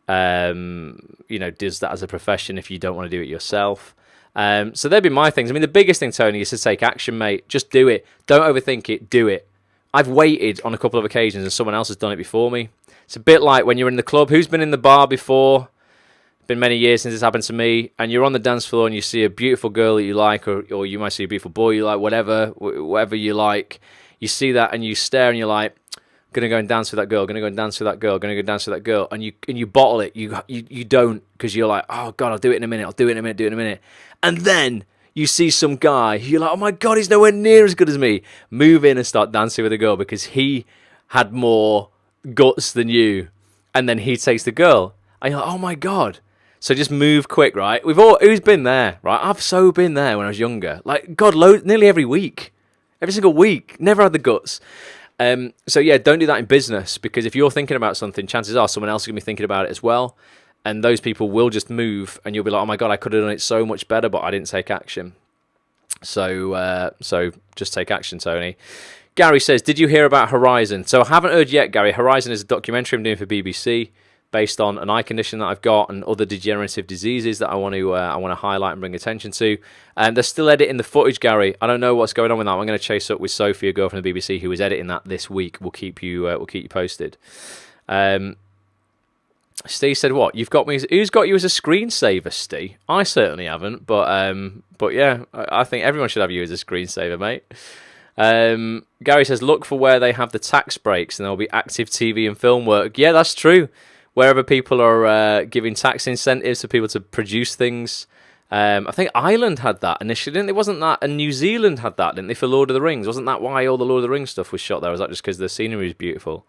does that as a profession if you don't want to do it yourself. So there'd be my things. I mean, the biggest thing, Tony, is to take action, mate. Just do it. Don't overthink it. Do it. I've waited on a couple of occasions, and someone else has done it before me. It's a bit like when you're in the club. Who's been in the bar before? Been many years since it's happened to me, and you're on the dance floor and you see a beautiful girl that you like, or you might see a beautiful boy you like, whatever you like. You see that and you stare and you're like, gonna go and dance with that girl, gonna go and dance with that girl, gonna go dance with that girl, and you bottle it. You don't, because you're like, oh god, I'll do it in a minute. And then you see some guy, you're like, oh my god, he's nowhere near as good as me. Move in and start dancing with a girl because he had more guts than you, and then he takes the girl, and you're like, oh my god. So just move quick, right? Who's been there, right? I've so been there when I was younger. Like, God, nearly every week. Every single week. Never had the guts. So yeah, don't do that in business, because if you're thinking about something, chances are someone else is going to be thinking about it as well. And those people will just move, and you'll be like, oh my God, I could have done it so much better, but I didn't take action. So just take action, Tony. Gary says, did you hear about Horizon? So I haven't heard yet, Gary. Horizon is a documentary I'm doing for BBC, based on an eye condition that I've got and other degenerative diseases that I want to highlight and bring attention to. And they're still editing the footage, Gary. I don't know what's going on with that. I'm going to chase up with Sophie, a girl from the BBC, who is editing that this week. We'll keep you posted. Steve said, "What? You've got me? Who's got you as a screensaver, Steve? I certainly haven't, but yeah, I think everyone should have you as a screensaver, mate." Gary says, "Look for where they have the tax breaks, and there will be active TV and film work." Yeah, that's true. Wherever people are giving tax incentives for people to produce things. I think Ireland had that initially, didn't they? Wasn't that? And New Zealand had that, didn't they, for Lord of the Rings? Wasn't that why all the Lord of the Rings stuff was shot there? Was that just because the scenery is beautiful?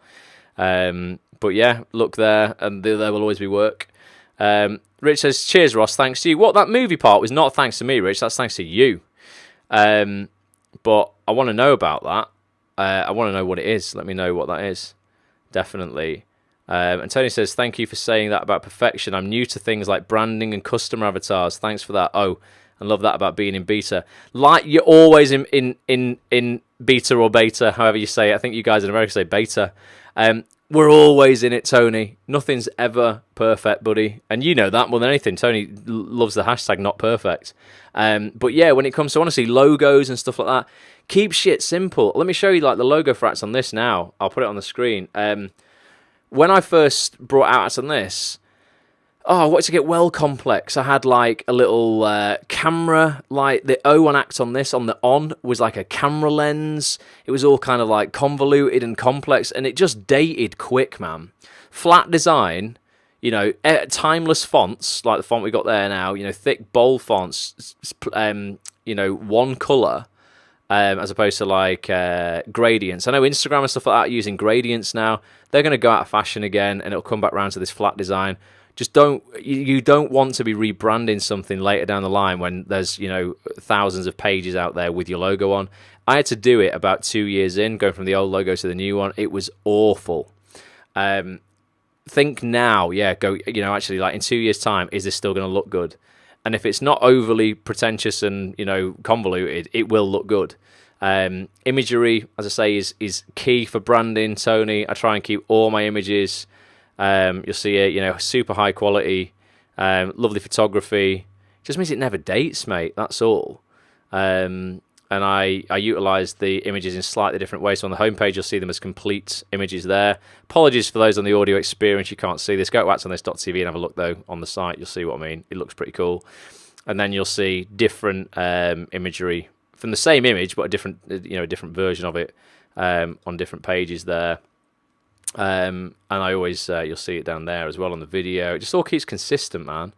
But yeah, look there, and there will always be work. Rich says, cheers, Ross, thanks to you. What, that movie part was not thanks to me, Rich, that's thanks to you. But I want to know about that. I want to know what it is. Let me know what that is. Definitely. And Tony says, thank you for saying that about perfection. I'm new to things like branding and customer avatars. Thanks for that. Oh, I love that about being in beta. Like, you're always in beta or beta, however you say it. I think you guys in America say beta. We're always in it, Tony. Nothing's ever perfect, buddy. And you know that more than anything. Tony loves the hashtag not perfect. But yeah, when it comes to, honestly, logos and stuff like that, keep shit simple. Let me show you like the logo for Ats on this now. I'll put it on the screen. When I first brought out Ats on this, I wanted to get well complex. I had like a little camera, like the O on Act on this, on the on, was like a camera lens. It was all kind of like convoluted and complex, and it just dated quick, man. Flat design, timeless fonts like the font we got there now, thick, bold fonts, one colour, as opposed to like gradients. I know Instagram and stuff like that are using gradients now. They're going to go out of fashion again, and it'll come back around to this flat design. Just you don't want to be rebranding something later down the line when there's thousands of pages out there with your logo on. I had to do it about 2 years in, going from the old logo to the new one. It was awful. Think now, go, actually, like in 2 years' time, is this still going to look good? And if it's not overly pretentious and, convoluted, it will look good. Imagery, as I say, is key for branding, Tony. I try and keep all my images, you'll see it, super high quality, lovely photography. Just means it never dates, mate, that's all. And I utilise the images in slightly different ways. So on the homepage, you'll see them as complete images there. Apologies for those on the audio experience, you can't see this. Go to actonthis.tv and have a look, though, on the site. You'll see what I mean. It looks pretty cool. And then you'll see different imagery from the same image, but a different version of it on different pages there. And I always, you'll see it down there as well on the video. It just all keeps consistent, man.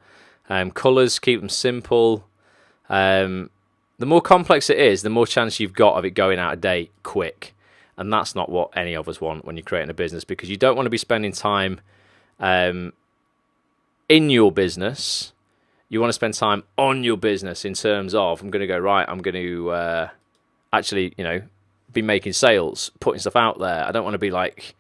Colours, keep them simple. The more complex it is, the more chance you've got of it going out of date quick. And that's not what any of us want when you're creating a business, because you don't want to be spending time in your business. You want to spend time on your business in terms of, I'm going to go, right, I'm going to actually, be making sales, putting stuff out there. I don't want to be like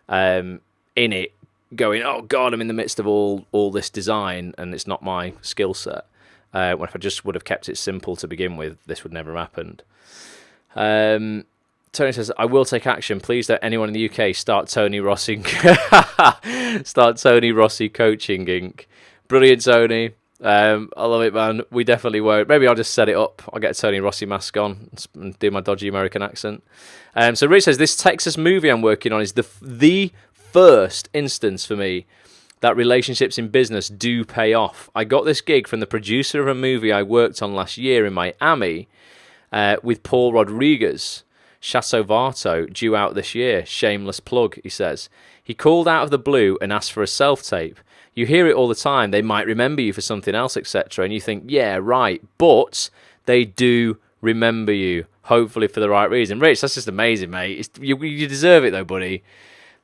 in it going, oh God, I'm in the midst of all this design and it's not my skill set. When if I just would have kept it simple to begin with, this would never have happened. Tony says, I will take action. Please don't anyone in the UK start Tony Rossi Coaching Inc. Brilliant, Tony. I love it, man. We definitely won't. Maybe I'll just set it up. I'll get a Tony Rossi mask on and do my dodgy American accent. So Rich says, this Texas movie I'm working on is the first instance for me that relationships in business do pay off. I got this gig from the producer of a movie I worked on last year in Miami with Paul Rodriguez, Chateau Varto, due out this year. Shameless plug, he says. He called out of the blue and asked for a self-tape. You hear it all the time. They might remember you for something else, etc. And you think, yeah, right. But they do remember you, hopefully for the right reason. Rich, that's just amazing, mate. You deserve it, though, buddy.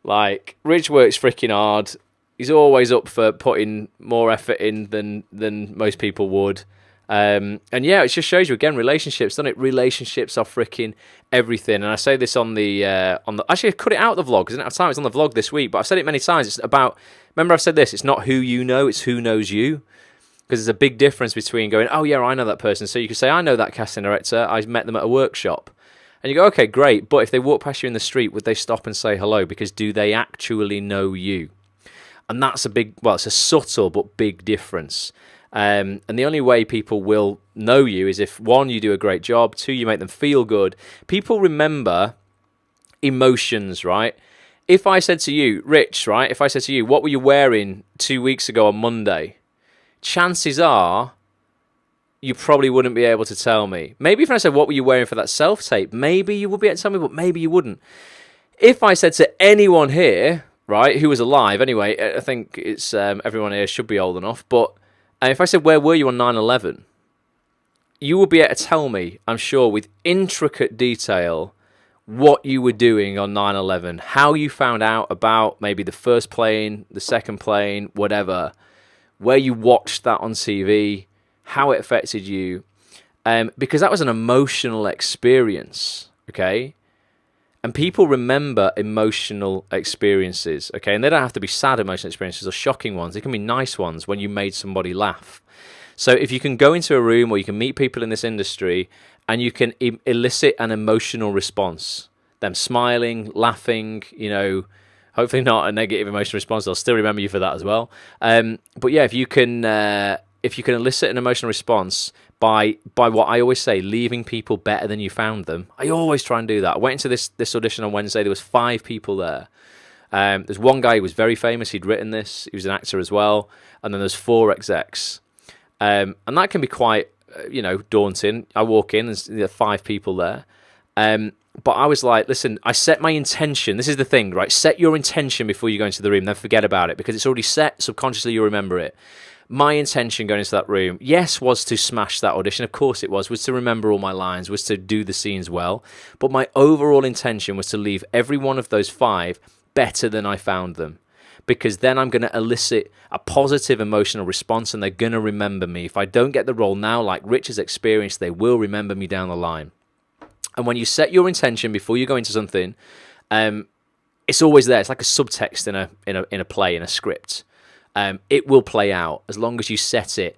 Like, Rich works freaking hard. He's always up for putting more effort in than most people would. And yeah, it just shows you, again, relationships, doesn't it? Relationships are freaking everything. And I say this on the actually I cut it out of the vlog because I didn't have time. It's on the vlog this week, but I've said it many times. It's about, remember I've said this, it's not who you know, it's who knows you. Because there's a big difference between going, oh yeah, I know that person. So you can say, I know that casting director, I met them at a workshop. And you go, okay, great. But if they walk past you in the street, would they stop and say hello? Because do they actually know you? And that's it's a subtle but big difference. And the only way people will know you is if, one, you do a great job, two, you make them feel good. People remember emotions, right? If I said to you, Rich, right, if I said to you, what were you wearing 2 weeks ago on Monday? Chances are you probably wouldn't be able to tell me. Maybe if I said, what were you wearing for that self-tape? Maybe you would be able to tell me, but maybe you wouldn't. If I said to anyone here, right, who was alive, anyway, I think it's everyone here should be old enough, but if I said, where were you on 9/11? You would be able to tell me, I'm sure, with intricate detail, what you were doing on 9/11, how you found out about maybe the first plane, the second plane, whatever, where you watched that on TV, how it affected you, because that was an emotional experience, okay? And people remember emotional experiences, okay? And they don't have to be sad emotional experiences or shocking ones. They can be nice ones when you made somebody laugh. So if you can go into a room or you can meet people in this industry and you can elicit an emotional response, them smiling, laughing, hopefully not a negative emotional response, they'll still remember you for that as well. But yeah, if you can elicit an emotional response by what I always say, leaving people better than you found them. I always try and do that. I went into this audition on Wednesday. There was 5 people there. There's one guy who was very famous. He'd written this. He was an actor as well. And then there's 4 execs. And that can be quite, daunting. I walk in and there are 5 people there. But I was like, listen, I set my intention. This is the thing, right? Set your intention before you go into the room, then forget about it, because it's already set. Subconsciously, you'll remember it. My intention going into that room, yes, was to smash that audition. Of course it was to remember all my lines, was to do the scenes well. But my overall intention was to leave every one of those 5 better than I found them. Because then I'm going to elicit a positive emotional response and they're going to remember me. If I don't get the role now, like Rich has experienced, they will remember me down the line. And when you set your intention before you go into something, it's always there. It's like a subtext in a play, in a script. It will play out as long as you set it,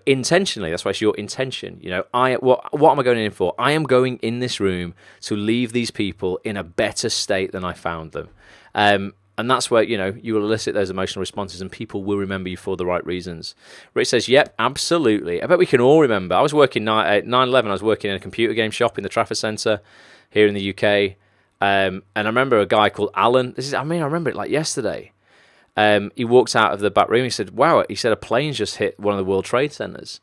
intentionally. That's why it's your intention. What am I going in for? I am going in this room to leave these people in a better state than I found them. And that's where, you will elicit those emotional responses and people will remember you for the right reasons. Rich says, yep, absolutely. I bet we can all remember. I was working at 9/11. I was working in a computer game shop in the Trafford Centre here in the UK. And I remember a guy called Alan. I remember it like yesterday. He walked out of the back room. He said, wow, he said a plane just hit one of the World Trade Centers.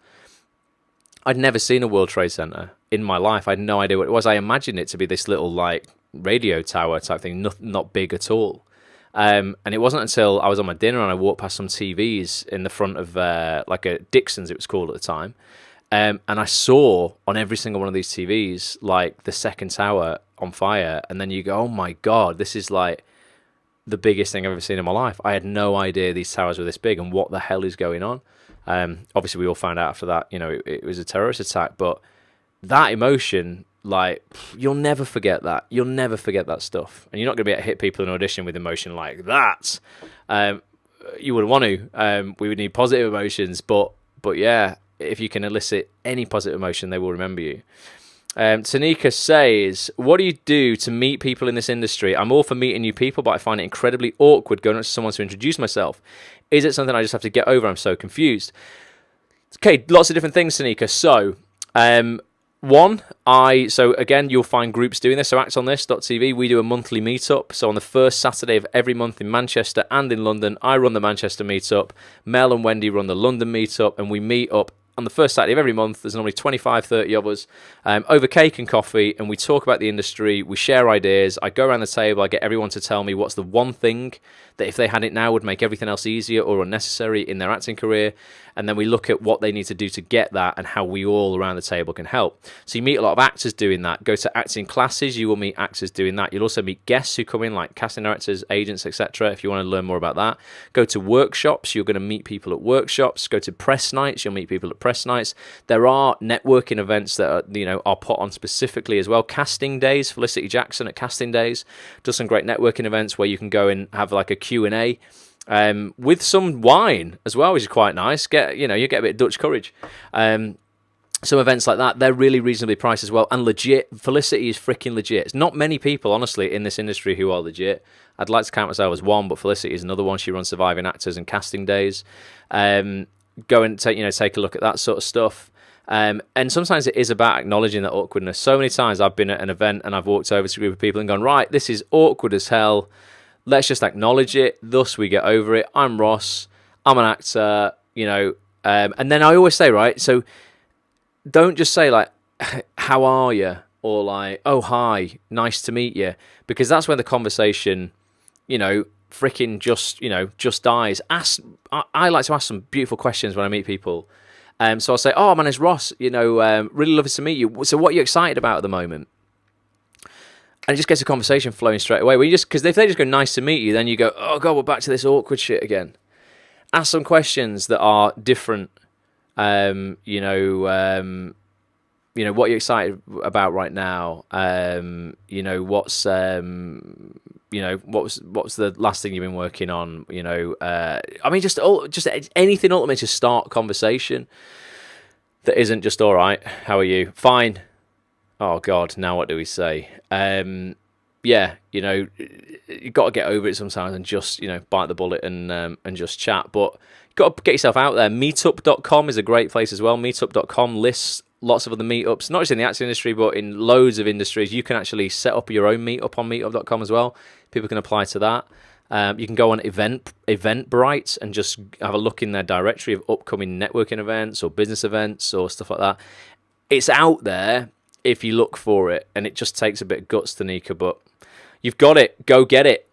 I'd never seen a World Trade Center in my life. I had no idea what it was. I imagined it to be this little like radio tower type thing, not big at all. And it wasn't until I was on my dinner and I walked past some TVs in the front of like a Dixon's, it was called at the time. And I saw on every single one of these TVs like the second tower on fire. And then you go, oh my God, this is like the biggest thing I've ever seen in my life. I had no idea these towers were this big and what the hell is going on. Obviously, we all found out after that, it was a terrorist attack. But that emotion, like, you'll never forget that. You'll never forget that stuff. And you're not going to be able to hit people in an audition with emotion like that. You wouldn't want to. We would need positive emotions. But yeah, if you can elicit any positive emotion, they will remember you. Tanika says, what do you do to meet people in this industry? I'm all for meeting new people, but I find it incredibly awkward going up to someone to introduce myself. Is it something I just have to get over? I'm so confused. Okay, lots of different things, Tanika. So, so again, you'll find groups doing this. So actonthis.tv, we do a monthly meetup. So on the first Saturday of every month in Manchester and in London, I run the Manchester meetup. Mel and Wendy run the London meetup, and we meet up on the first Saturday of every month. There's normally 25, 30 of us over cake and coffee, and we talk about the industry. We share ideas. I go around the table. I get everyone to tell me what's the one thing that if they had it now would make everything else easier or unnecessary in their acting career. And then we look at what they need to do to get that and how we all around the table can help. So you meet a lot of actors doing that. Go to acting classes, you will meet actors doing that. You'll also meet guests who come in, like casting directors, agents, etc. if you want to learn more about that. Go to workshops, you're going to meet people at workshops. Go to press nights, you'll meet people at press nights. There are networking events that are put on specifically as well. Casting days, Felicity Jackson at Casting Days does some great networking events where you can go and have like a Q&A. With some wine as well, which is quite nice. You get a bit of Dutch courage. Some events like that, they're really reasonably priced as well, and legit. Felicity is freaking legit. It's not many people, honestly, in this industry who are legit. I'd like to count myself as one, but Felicity is another one. She runs Surviving Actors and Casting Days. Go and take a look at that sort of stuff. And sometimes it is about acknowledging that awkwardness. So many times I've been at an event and I've walked over to a group of people and gone, right, this is awkward as hell. Let's just acknowledge it. Thus, we get over it. I'm Ross. I'm an actor, and then I always say, right, so don't just say, like, how are you? Or, like, oh, hi, nice to meet you. Because that's when the conversation, freaking just dies. I like to ask some beautiful questions when I meet people. So I'll say, oh, my name's Ross. Really lovely to meet you. So what are you excited about at the moment? And it just gets a conversation flowing straight away. Because if they just go, nice to meet you, then you go, oh God, we're back to this awkward shit again. Ask some questions that are different. What are you excited about right now? What's the last thing you've been working on? Just anything ultimately to start conversation that isn't just, all right, how are you? Fine. Oh God, now what do we say? You've got to get over it sometimes and just, bite the bullet and just chat. But you've got to get yourself out there. Meetup.com is a great place as well. Meetup.com lists lots of other meetups, not just in the acting industry, but in loads of industries. You can actually set up your own meetup on meetup.com as well. People can apply to that. You can go on Eventbrite and just have a look in their directory of upcoming networking events or business events or stuff like that. It's out there. if you look for it, and it just takes a bit of guts, Tanika, but you've got it. Go get it.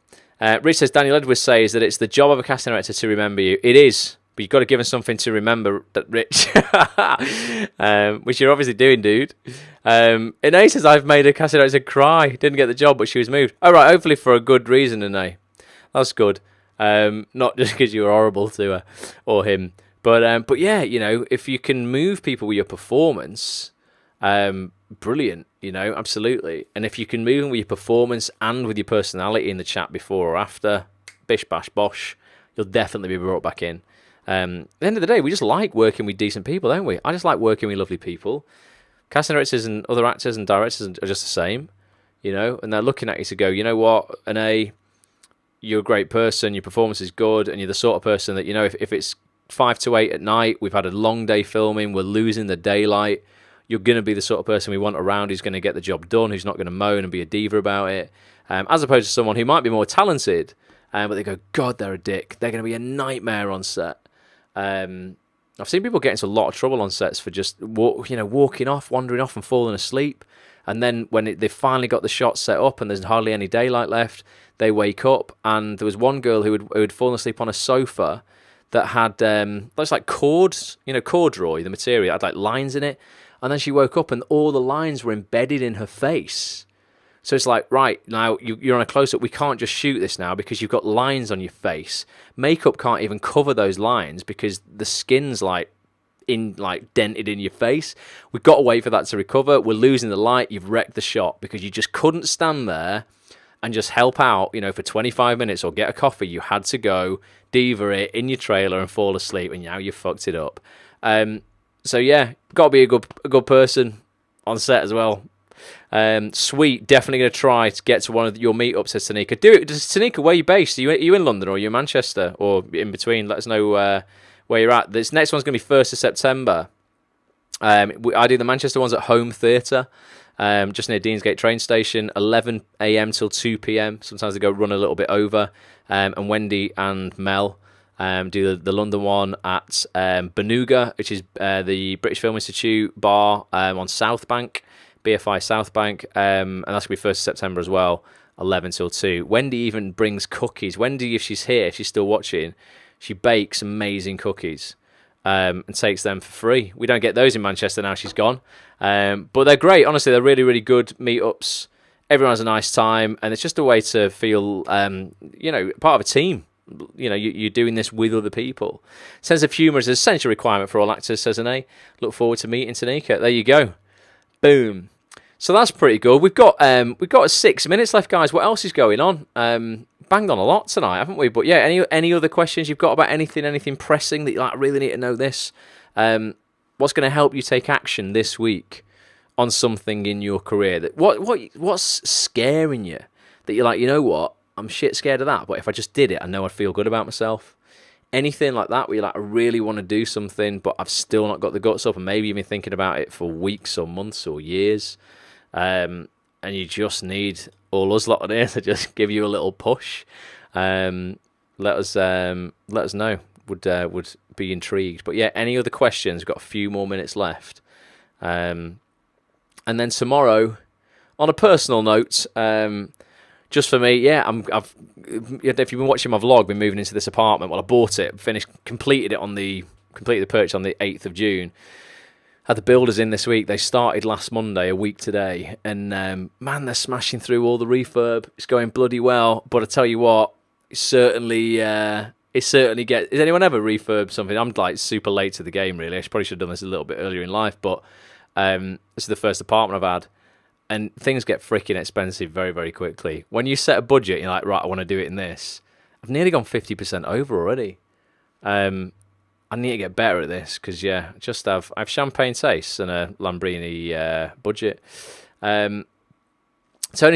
Rich says, Daniel Edwards says that it's the job of a casting director to remember you. It is, but you've got to give them something to remember, Rich. Which you're obviously doing, dude. Ine says, I've made a casting director cry. Didn't get the job, but she was moved. All right, hopefully for a good reason, Ine. That's good. Not just because you were horrible to her or him. But yeah, you know, if you can move people with your performance, brilliant, you know, absolutely. And if you can move them with your performance and with your personality in the chat before or after, bish, bash, bosh, you'll definitely be brought back in. At the end of the day, we just like working with decent people, don't we? I just like working with lovely people. Casting directors and other actors and directors are just the same, you know, and they're looking at you to go, you know what, you're a great person, your performance is good, and you're the sort of person that, you know, if it's 5 to 8 at night, we've had a long day filming, we're losing the daylight, you're going to be the sort of person we want around who's going to get the job done, who's not going to moan and be a diva about it, as opposed to someone who might be more talented, but they go, God, they're a dick, they're going to be a nightmare on set. I've seen people get into a lot of trouble on sets for just walking off, wandering off and falling asleep, and then when they've finally got the shot set up and there's hardly any daylight left, they wake up, and there was one girl who had fallen asleep on a sofa that had looks like cords, corduroy, the material, had like lines in it, and then she woke up and all the lines were embedded in her face. So it's like, right, now you're on a close-up, we can't just shoot this now because you've got lines on your face. Makeup can't even cover those lines because the skin's dented in your face. We've got to wait for that to recover. We're losing the light. You've wrecked the shot because you just couldn't stand there and just help out, for 25 minutes or get a coffee. You had to go diva it in your trailer and fall asleep, and now you fucked it up. So yeah, got to be a good person on set as well. Sweet, definitely going to try to get to one of your meetups, says Tanika. Do it. Tanika, where are you based? Are you in London or are you in Manchester or in between? Let us know where you're at. This next one's going to be 1st of September. I do the Manchester ones at Home Theatre, just near Deansgate train station, 11 a.m. till 2 p.m. Sometimes they go run a little bit over. And Wendy and Mel do the London one at Benuga, which is the British Film Institute bar on South Bank. BFI South Bank, and that's going to be 1st of September as well, 11 till 2. Wendy even brings cookies. Wendy, if she's here, if she's still watching, she bakes amazing cookies and takes them for free. We don't get those in Manchester now she's gone, but they're great. Honestly, they're really, really good meetups. Everyone has a nice time, and it's just a way to feel, part of a team. You're doing this with other people. Sense of humour is an essential requirement for all actors, says Ane. Look forward to meeting Tanika. There you go. Boom. So that's pretty good. We've got 6 minutes left, guys. What else is going on? Banged on a lot tonight, haven't we? But yeah, any other questions you've got about anything pressing that you really need to know this? What's going to help you take action this week on something in your career? What's scaring you that you're like, you know what? I'm shit scared of that, but if I just did it, I know I'd feel good about myself. Anything like that where you're like, I really want to do something, but I've still not got the guts up, and maybe you've been thinking about it for weeks or months or years, and you just need all us lot on here to just give you a little push. Let us know. Would be intrigued. But yeah, any other questions? We've got a few more minutes left, and then tomorrow, on a personal note. Just for me, yeah, if you've been watching my vlog, been moving into this apartment. Well, I bought it, completed the purchase on the 8th of June. Had the builders in this week. They started last Monday, a week today, and man, they're smashing through all the refurb. It's going bloody well. But I tell you what, it certainly gets. Has anyone ever refurbed something? I'm like super late to the game, really. I probably should have done this a little bit earlier in life, but this is the first apartment I've had. And things get freaking expensive very, very quickly. When you set a budget, you're like, right, I want to do it in this. I've nearly gone 50% over already. I need to get better at this because, yeah, I have champagne tastes and a Lamborghini budget. Tony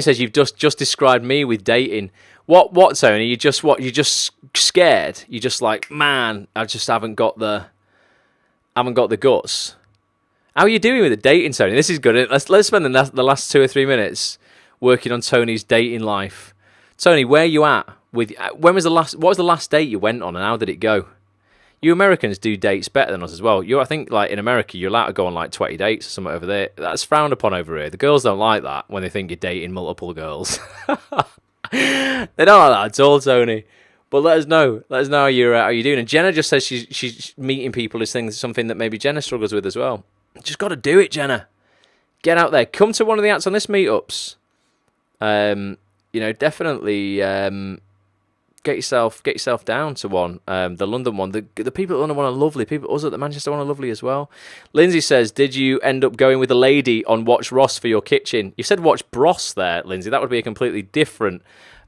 says you've just described me with dating. What, Tony? You just scared? You're just like, man, I just haven't got the guts. How are you doing with the dating, Tony? This is good. Let's spend the last 2 or 3 minutes working on Tony's dating life. Tony, where are you at? What was the last date you went on, and how did it go? You Americans do dates better than us as well. I think, like, in America, you're allowed to go on, like, 20 dates or something over there. That's frowned upon over here. The girls don't like that when they think you're dating multiple girls. They don't like that at all, Tony. But let us know. Let us know how you're doing. And Jenna just says she's meeting people is something that maybe Jenna struggles with as well. Just got to do it, Jenna. Get out there. Come to one of the Acts on This meetups. Definitely get yourself down to one. The London one. The people at London one are lovely. People us at the Manchester one are lovely as well. Lindsay says, did you end up going with a lady on Watch Ross for your kitchen? You said Watch Bros there, Lindsay. That would be a completely different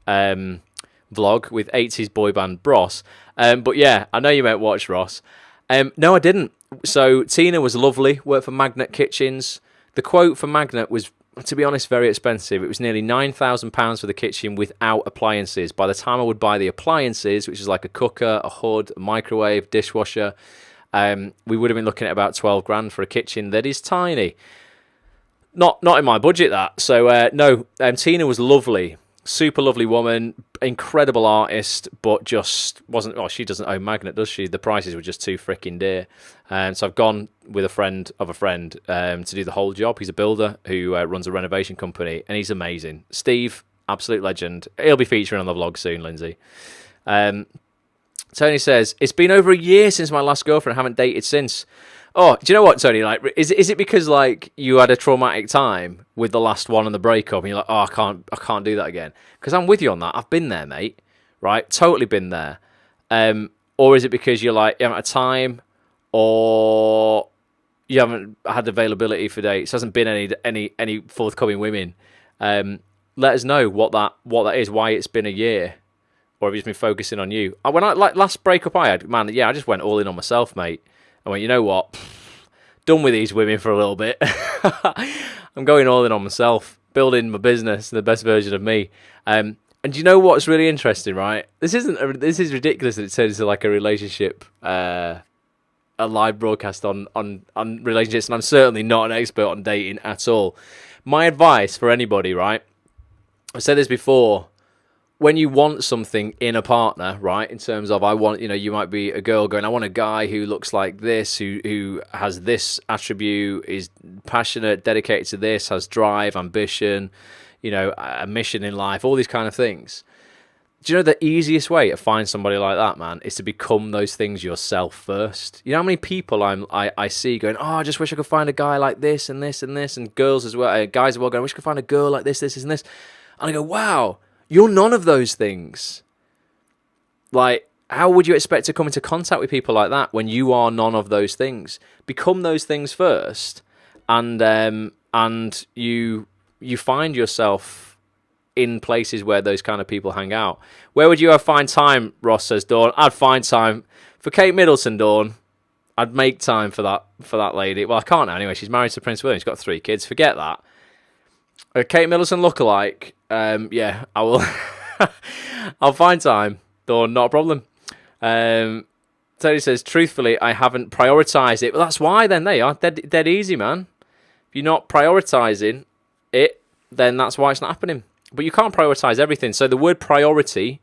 vlog with 80s boy band Bros. But yeah, I know you meant Watch Ross. No, I didn't. So Tina was lovely, worked for Magnet Kitchens. The quote for Magnet was, to be honest, very expensive. It was nearly £9,000 for the kitchen without appliances. By the time I would buy the appliances, which is like a cooker, a hood, a microwave, dishwasher, we would have been looking at about 12 grand for a kitchen that is tiny. Not in my budget, that. So no, Tina was lovely. Super lovely woman, incredible artist, but just wasn't... Oh, she doesn't own Magnet, does she? The prices were just too freaking dear. So I've gone with a friend of a friend to do the whole job. He's a builder who runs a renovation company, and he's amazing. Steve, absolute legend. He'll be featuring on the vlog soon, Lindsay. Tony says, it's been over a year since my last girlfriend. I haven't dated since. Oh, do you know what, Tony? Like, is it because, like, you had a traumatic time with the last one and the breakup, and you're like, oh, I can't do that again? Because I'm with you on that. I've been there, mate. Right, totally been there. Or is it because you're like, you haven't had time, or you haven't had availability for dates? Hasn't been any forthcoming women. Let us know what that is. Why it's been a year, or have you just been focusing on you? When I like last breakup I had, man, yeah, I just went all in on myself, mate. I went, you know what? Done with these women for a little bit. I'm going all in on myself, building my business, the best version of me. And you know what's really interesting, right? This is ridiculous that it turns into like a relationship, a live broadcast on relationships, and I'm certainly not an expert on dating at all. My advice for anybody, right? I've said this before. When you want something in a partner, right, in terms of you might be a girl going, I want a guy who looks like this, who has this attribute, is passionate, dedicated to this, has drive, ambition, a mission in life, all these kind of things. Do you know the easiest way to find somebody like that, man, is to become those things yourself first? You know how many people I see going, oh, I just wish I could find a guy like this and this and this, and girls as well, guys as well going, I wish I could find a girl like this, and this. And I go, wow. You're none of those things. Like, how would you expect to come into contact with people like that when you are none of those things? Become those things first, and you find yourself in places where those kind of people hang out. Where would you find time? Ross says, Dawn. I'd find time for Kate Middleton, Dawn. I'd make time for that lady. Well, I can't now anyway. She's married to Prince William. She's got 3 kids. Forget that. A Kate Middleton lookalike. Yeah, I will. I'll find time. Dawn, not a problem. Teddy says, truthfully, I haven't prioritised it. Well, that's why then. They are dead easy, man. If you're not prioritising it, then that's why it's not happening. But you can't prioritise everything. So the word priority,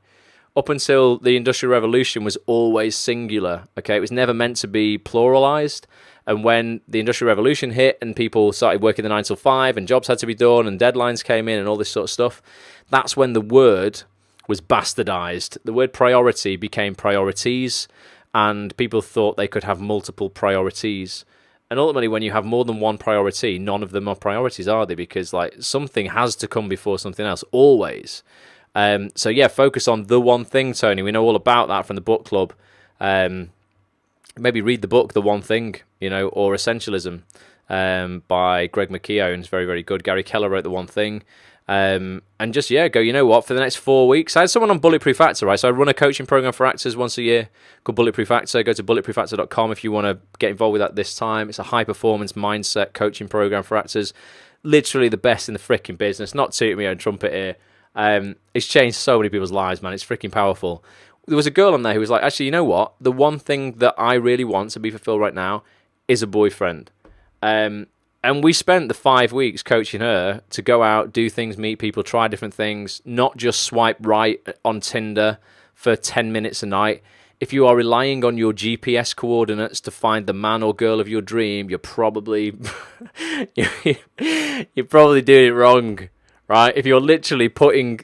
up until the Industrial Revolution, was always singular. Okay, it was never meant to be pluralised. And when the Industrial Revolution hit and people started working the 9 till 5 and jobs had to be done and deadlines came in and all this sort of stuff, that's when the word was bastardized. The word priority became priorities, and people thought they could have multiple priorities. And ultimately, when you have more than one priority, none of them are priorities, are they? Because like something has to come before something else, always. So yeah, focus on the one thing, Tony. We know all about that from the book club. Maybe read the book, The One Thing, or Essentialism by Greg McKeown. It's very, very good. Gary Keller wrote The One Thing. And just, go, you know what, for the next 4 weeks, I had someone on Bulletproof Actor, right? So I run a coaching program for actors once a year called Bulletproof Actor. Go to bulletproofactor.com if you want to get involved with that this time. It's a high-performance mindset coaching program for actors. Literally the best in the freaking business. Not tooting my own trumpet here. It's changed so many people's lives, man. It's freaking powerful. There was a girl on there who was like, actually, you know what? The one thing that I really want to be fulfilled right now is a boyfriend. And we spent the 5 weeks coaching her to go out, do things, meet people, try different things, not just swipe right on Tinder for 10 minutes a night. if you are relying on your GPS coordinates to find the man or girl of your dream, you're probably you're probably doing it wrong, right? If you're literally putting,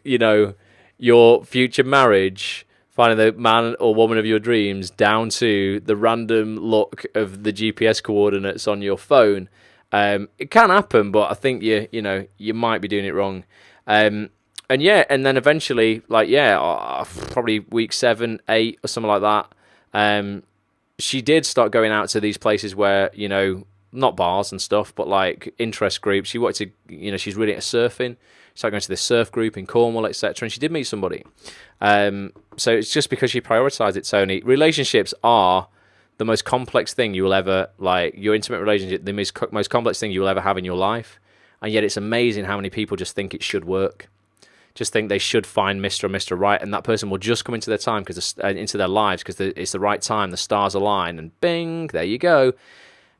your future marriage, finding the man or woman of your dreams, down to the random look of the GPS coordinates on your phone, it can happen, but I think you might be doing it wrong. And then eventually, probably week 7, 8, or something like that, she did start going out to these places where, not bars and stuff, but like interest groups. She wanted to, she's really into surfing. She started going to this surf group in Cornwall, etc. And she did meet somebody. So it's just because she prioritized it, Tony. Relationships are the most complex thing you will ever, your intimate relationship, the most complex thing you will ever have in your life. And yet it's amazing how many people just think it should work. Just think they should find Mr. or Mr. Right, and that person will just come into their time, into their lives, because it's the right time, the stars align, and bing, there you go.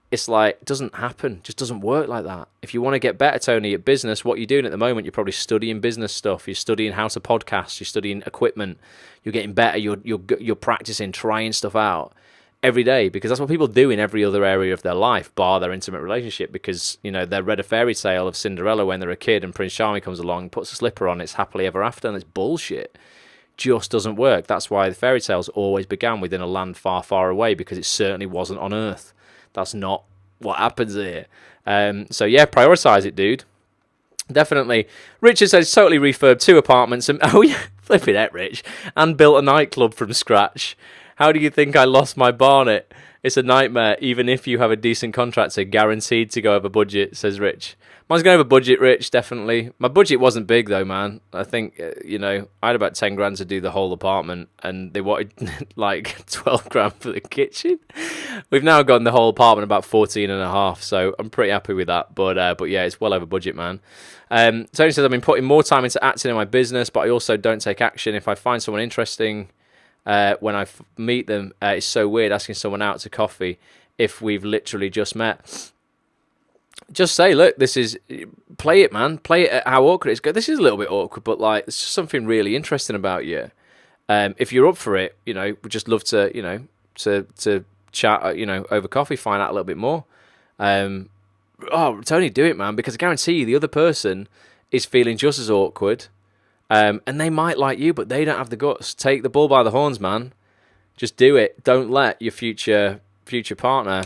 It's like, it doesn't happen. It just doesn't work like that. If you want to get better, Tony, at business, what you're doing at the moment, you're probably studying business stuff. You're studying how to podcast. You're studying equipment. You're getting better. You're practicing, trying stuff out every day, because that's what people do in every other area of their life, bar their intimate relationship, because, they read a fairy tale of Cinderella when they're a kid, and Prince Charming comes along, puts a slipper on, it's happily ever after, and it's bullshit. Just doesn't work. That's why the fairy tales always began within a land far, far away, because it certainly wasn't on Earth. That's not what happens here. Prioritize it, dude. Definitely. Richard says totally refurbed 2 apartments and flipping it, Rich, and built a nightclub from scratch. How do you think I lost my barnet? It's a nightmare, even if you have a decent contractor, guaranteed to go over budget, says Rich. Mine's going over budget, Rich, definitely. My budget wasn't big, though, man. I think, I had about 10 grand to do the whole apartment, and they wanted, 12 grand for the kitchen. We've now gotten the whole apartment about 14 and a half, so I'm pretty happy with that. But yeah, it's well over budget, man. Tony says, I've been putting more time into acting in my business, but I also don't take action. If I find someone interesting, when I meet them, it's so weird asking someone out to coffee if we've literally just met. Just say, look, play it, man. Play it at how awkward it is. Go, this is a little bit awkward, but it's just something really interesting about you. If you're up for it, we'd just love to, to chat, over coffee, find out a little bit more. Tony, do it, man, because I guarantee you the other person is feeling just as awkward. And they might like you, but they don't have the guts. Take the bull by the horns, man. Just do it. Don't let your future partner,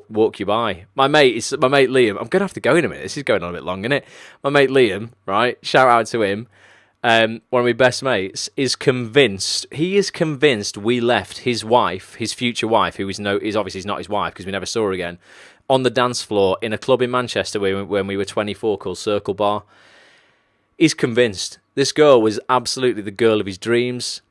walk you by. My mate Liam. I'm gonna have to go in a minute. This is going on a bit long, isn't it? My mate Liam, right? Shout out to him. One of my best mates is convinced. He is convinced we left his wife, his future wife, who is obviously not his wife because we never saw her again, on the dance floor in a club in Manchester when we were 24 called Circle Bar. He's convinced this girl was absolutely the girl of his dreams.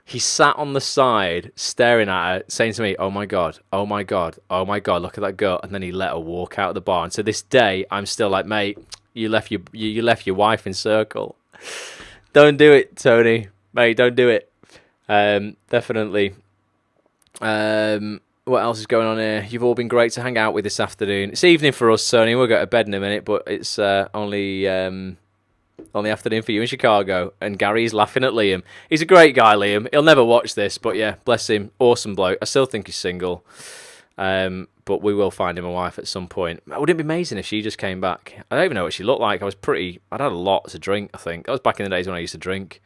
He sat on the side staring at her, saying to me, oh my God, oh my God, oh my God, look at that girl. And then he let her walk out of the bar. And to this day, I'm still like, mate, you left your wife in Circle. Don't do it, Tony. Mate, don't do it. Definitely. What else is going on here? You've all been great to hang out with this afternoon. It's evening for us, Tony. We'll go to bed in a minute, but it's only afternoon for you in Chicago. And Gary's laughing at Liam. He's a great guy, Liam. He'll never watch this, but yeah, bless him. Awesome bloke. I still think he's single. But we will find him a wife at some point. Wouldn't it be amazing if she just came back? I don't even know what she looked like. I'd had a lot to drink, I think. That was back in the days when I used to drink.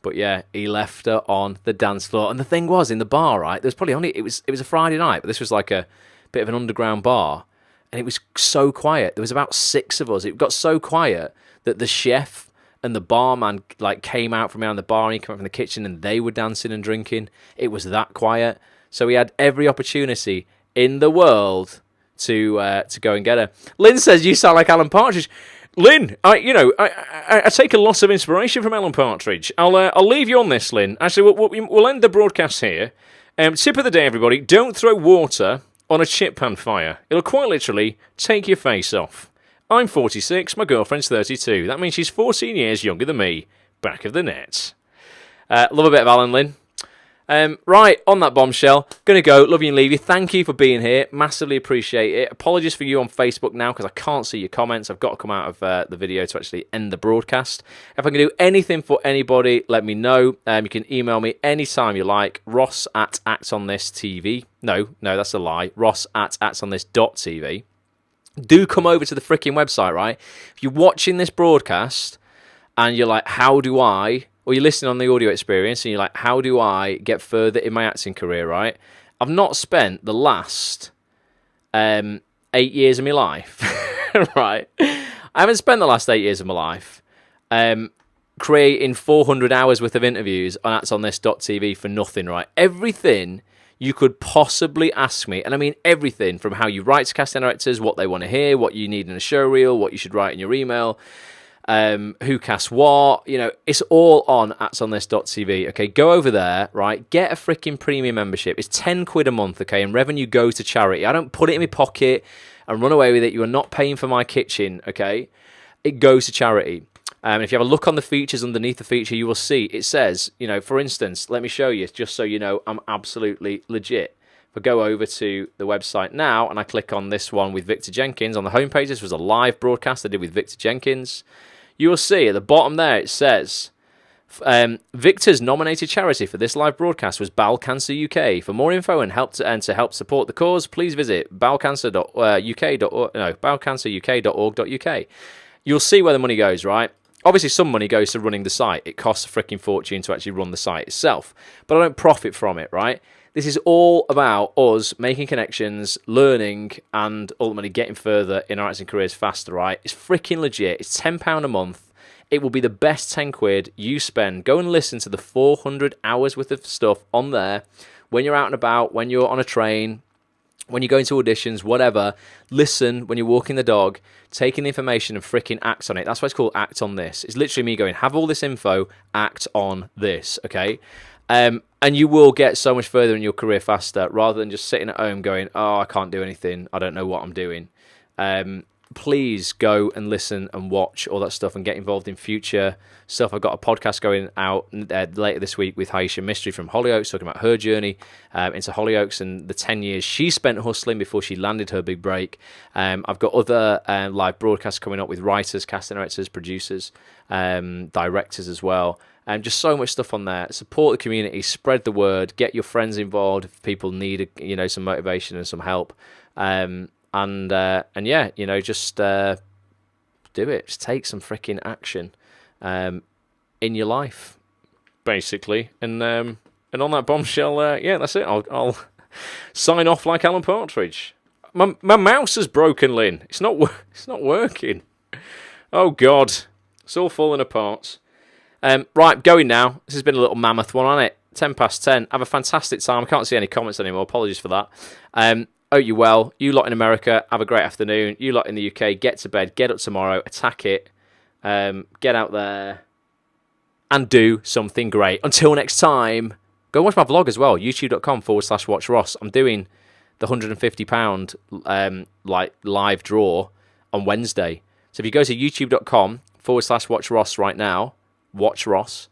But yeah, he left her on the dance floor. And the thing was, in the bar, right, there was probably it was a Friday night, but this was like a bit of an underground bar. And it was so quiet. There was about 6 of us. It got so quiet that the chef and the barman came out from behind the bar, and he came out from the kitchen, and they were dancing and drinking. It was that quiet. So we had every opportunity in the world to go and get her. Lynn says, you sound like Alan Partridge. Lynn, I take a lot of inspiration from Alan Partridge. I'll leave you on this, Lynn. Actually, we'll end the broadcast here. Tip of the day, everybody, don't throw water on a chip pan fire. It'll quite literally take your face off. I'm 46, my girlfriend's 32. That means she's 14 years younger than me. Back of the net. Love a bit of Alan, Lynn. Right, on that bombshell, gonna go. Love you and leave you. Thank you for being here. Massively appreciate it. Apologies for you on Facebook now because I can't see your comments. I've got to come out of the video to actually end the broadcast. If I can do anything for anybody, let me know. You can email me anytime you like. Ross@actsonthisTV. No, that's a lie. Ross@actsonthisTV. Do come over to the freaking website, right? If you're watching this broadcast and you're like, how do I... or you're listening on the audio experience and you're like, how do I get further in my acting career, right? I've not spent the last 8 years of my life, right? I haven't spent the last 8 years of my life creating 400 hours worth of interviews on actsonthisTV for nothing, right? Everything you could possibly ask me, and I mean everything from how you write to casting directors, what they want to hear, what you need in a show reel, what you should write in your email, who casts what, it's all on actsonthisTV. Okay, go over there, right? Get a freaking premium membership. It's £10 a month, okay, and revenue goes to charity. I don't put it in my pocket and run away with it. You are not paying for my kitchen, okay? It goes to charity. If you have a look on the features underneath the feature, you will see it says, for instance, let me show you, just so you know I'm absolutely legit. If I go over to the website now and I click on this one with Victor Jenkins on the homepage, this was a live broadcast I did with Victor Jenkins. You will see at the bottom there it says, Victor's nominated charity for this live broadcast was Bowel Cancer UK. For more info and to help support the cause, please visit bowelcanceruk.org.uk. You'll see where the money goes, right? Obviously, some money goes to running the site. It costs a freaking fortune to actually run the site itself. But I don't profit from it, right? This is all about us making connections, learning, and ultimately getting further in our acting careers faster, right? It's freaking legit. It's £10 a month. It will be the best £10 you spend. Go and listen to the 400 hours worth of stuff on there when you're out and about, when you're on a train, when you're going to auditions, whatever. Listen when you're walking the dog, taking the information and freaking act on it. That's why it's called Act on This. It's literally me going, have all this info, act on this, okay? And you will get so much further in your career faster rather than just sitting at home going, oh, I can't do anything. I don't know what I'm doing. Please go and listen and watch all that stuff and get involved in future stuff. I've got a podcast going out later this week with Haisha Mystery from Hollyoaks, talking about her journey into Hollyoaks and the 10 years she spent hustling before she landed her big break. I've got other live broadcasts coming up with writers, casting directors, producers, directors as well. Just so much stuff on there. Support the community, spread the word, get your friends involved if people need some motivation and some help. And yeah, just do it. Just take some freaking action in your life, basically. And on that bombshell, yeah, that's it. I'll sign off like Alan Partridge. My mouse is broken, Lynn. It's not working. Oh God, it's all falling apart. Right, going now. This has been a little mammoth one, hasn't it? 10:10. Have a fantastic time. I can't see any comments anymore. Apologies for that. Hope you're well. You lot in America, have a great afternoon. You lot in the UK, get to bed, get up tomorrow, attack it, get out there, and do something great. Until next time, go watch my vlog as well, youtube.com/watch Ross. I'm doing the £150 live draw on Wednesday. So if you go to youtube.com/watch Ross right now, watch Ross,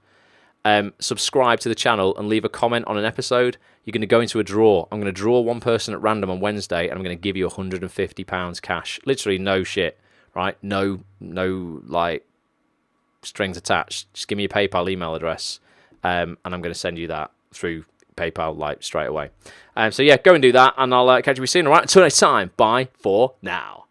subscribe to the channel and leave a comment on an episode, you're going to go into a draw. I'm going to draw one person at random on Wednesday and I'm going to give you £150 cash. Literally no shit, right? No like strings attached. Just give me your PayPal email address and I'm going to send you that through PayPal like straight away. So yeah, go and do that and I'll catch you soon. All right, until next time, bye for now.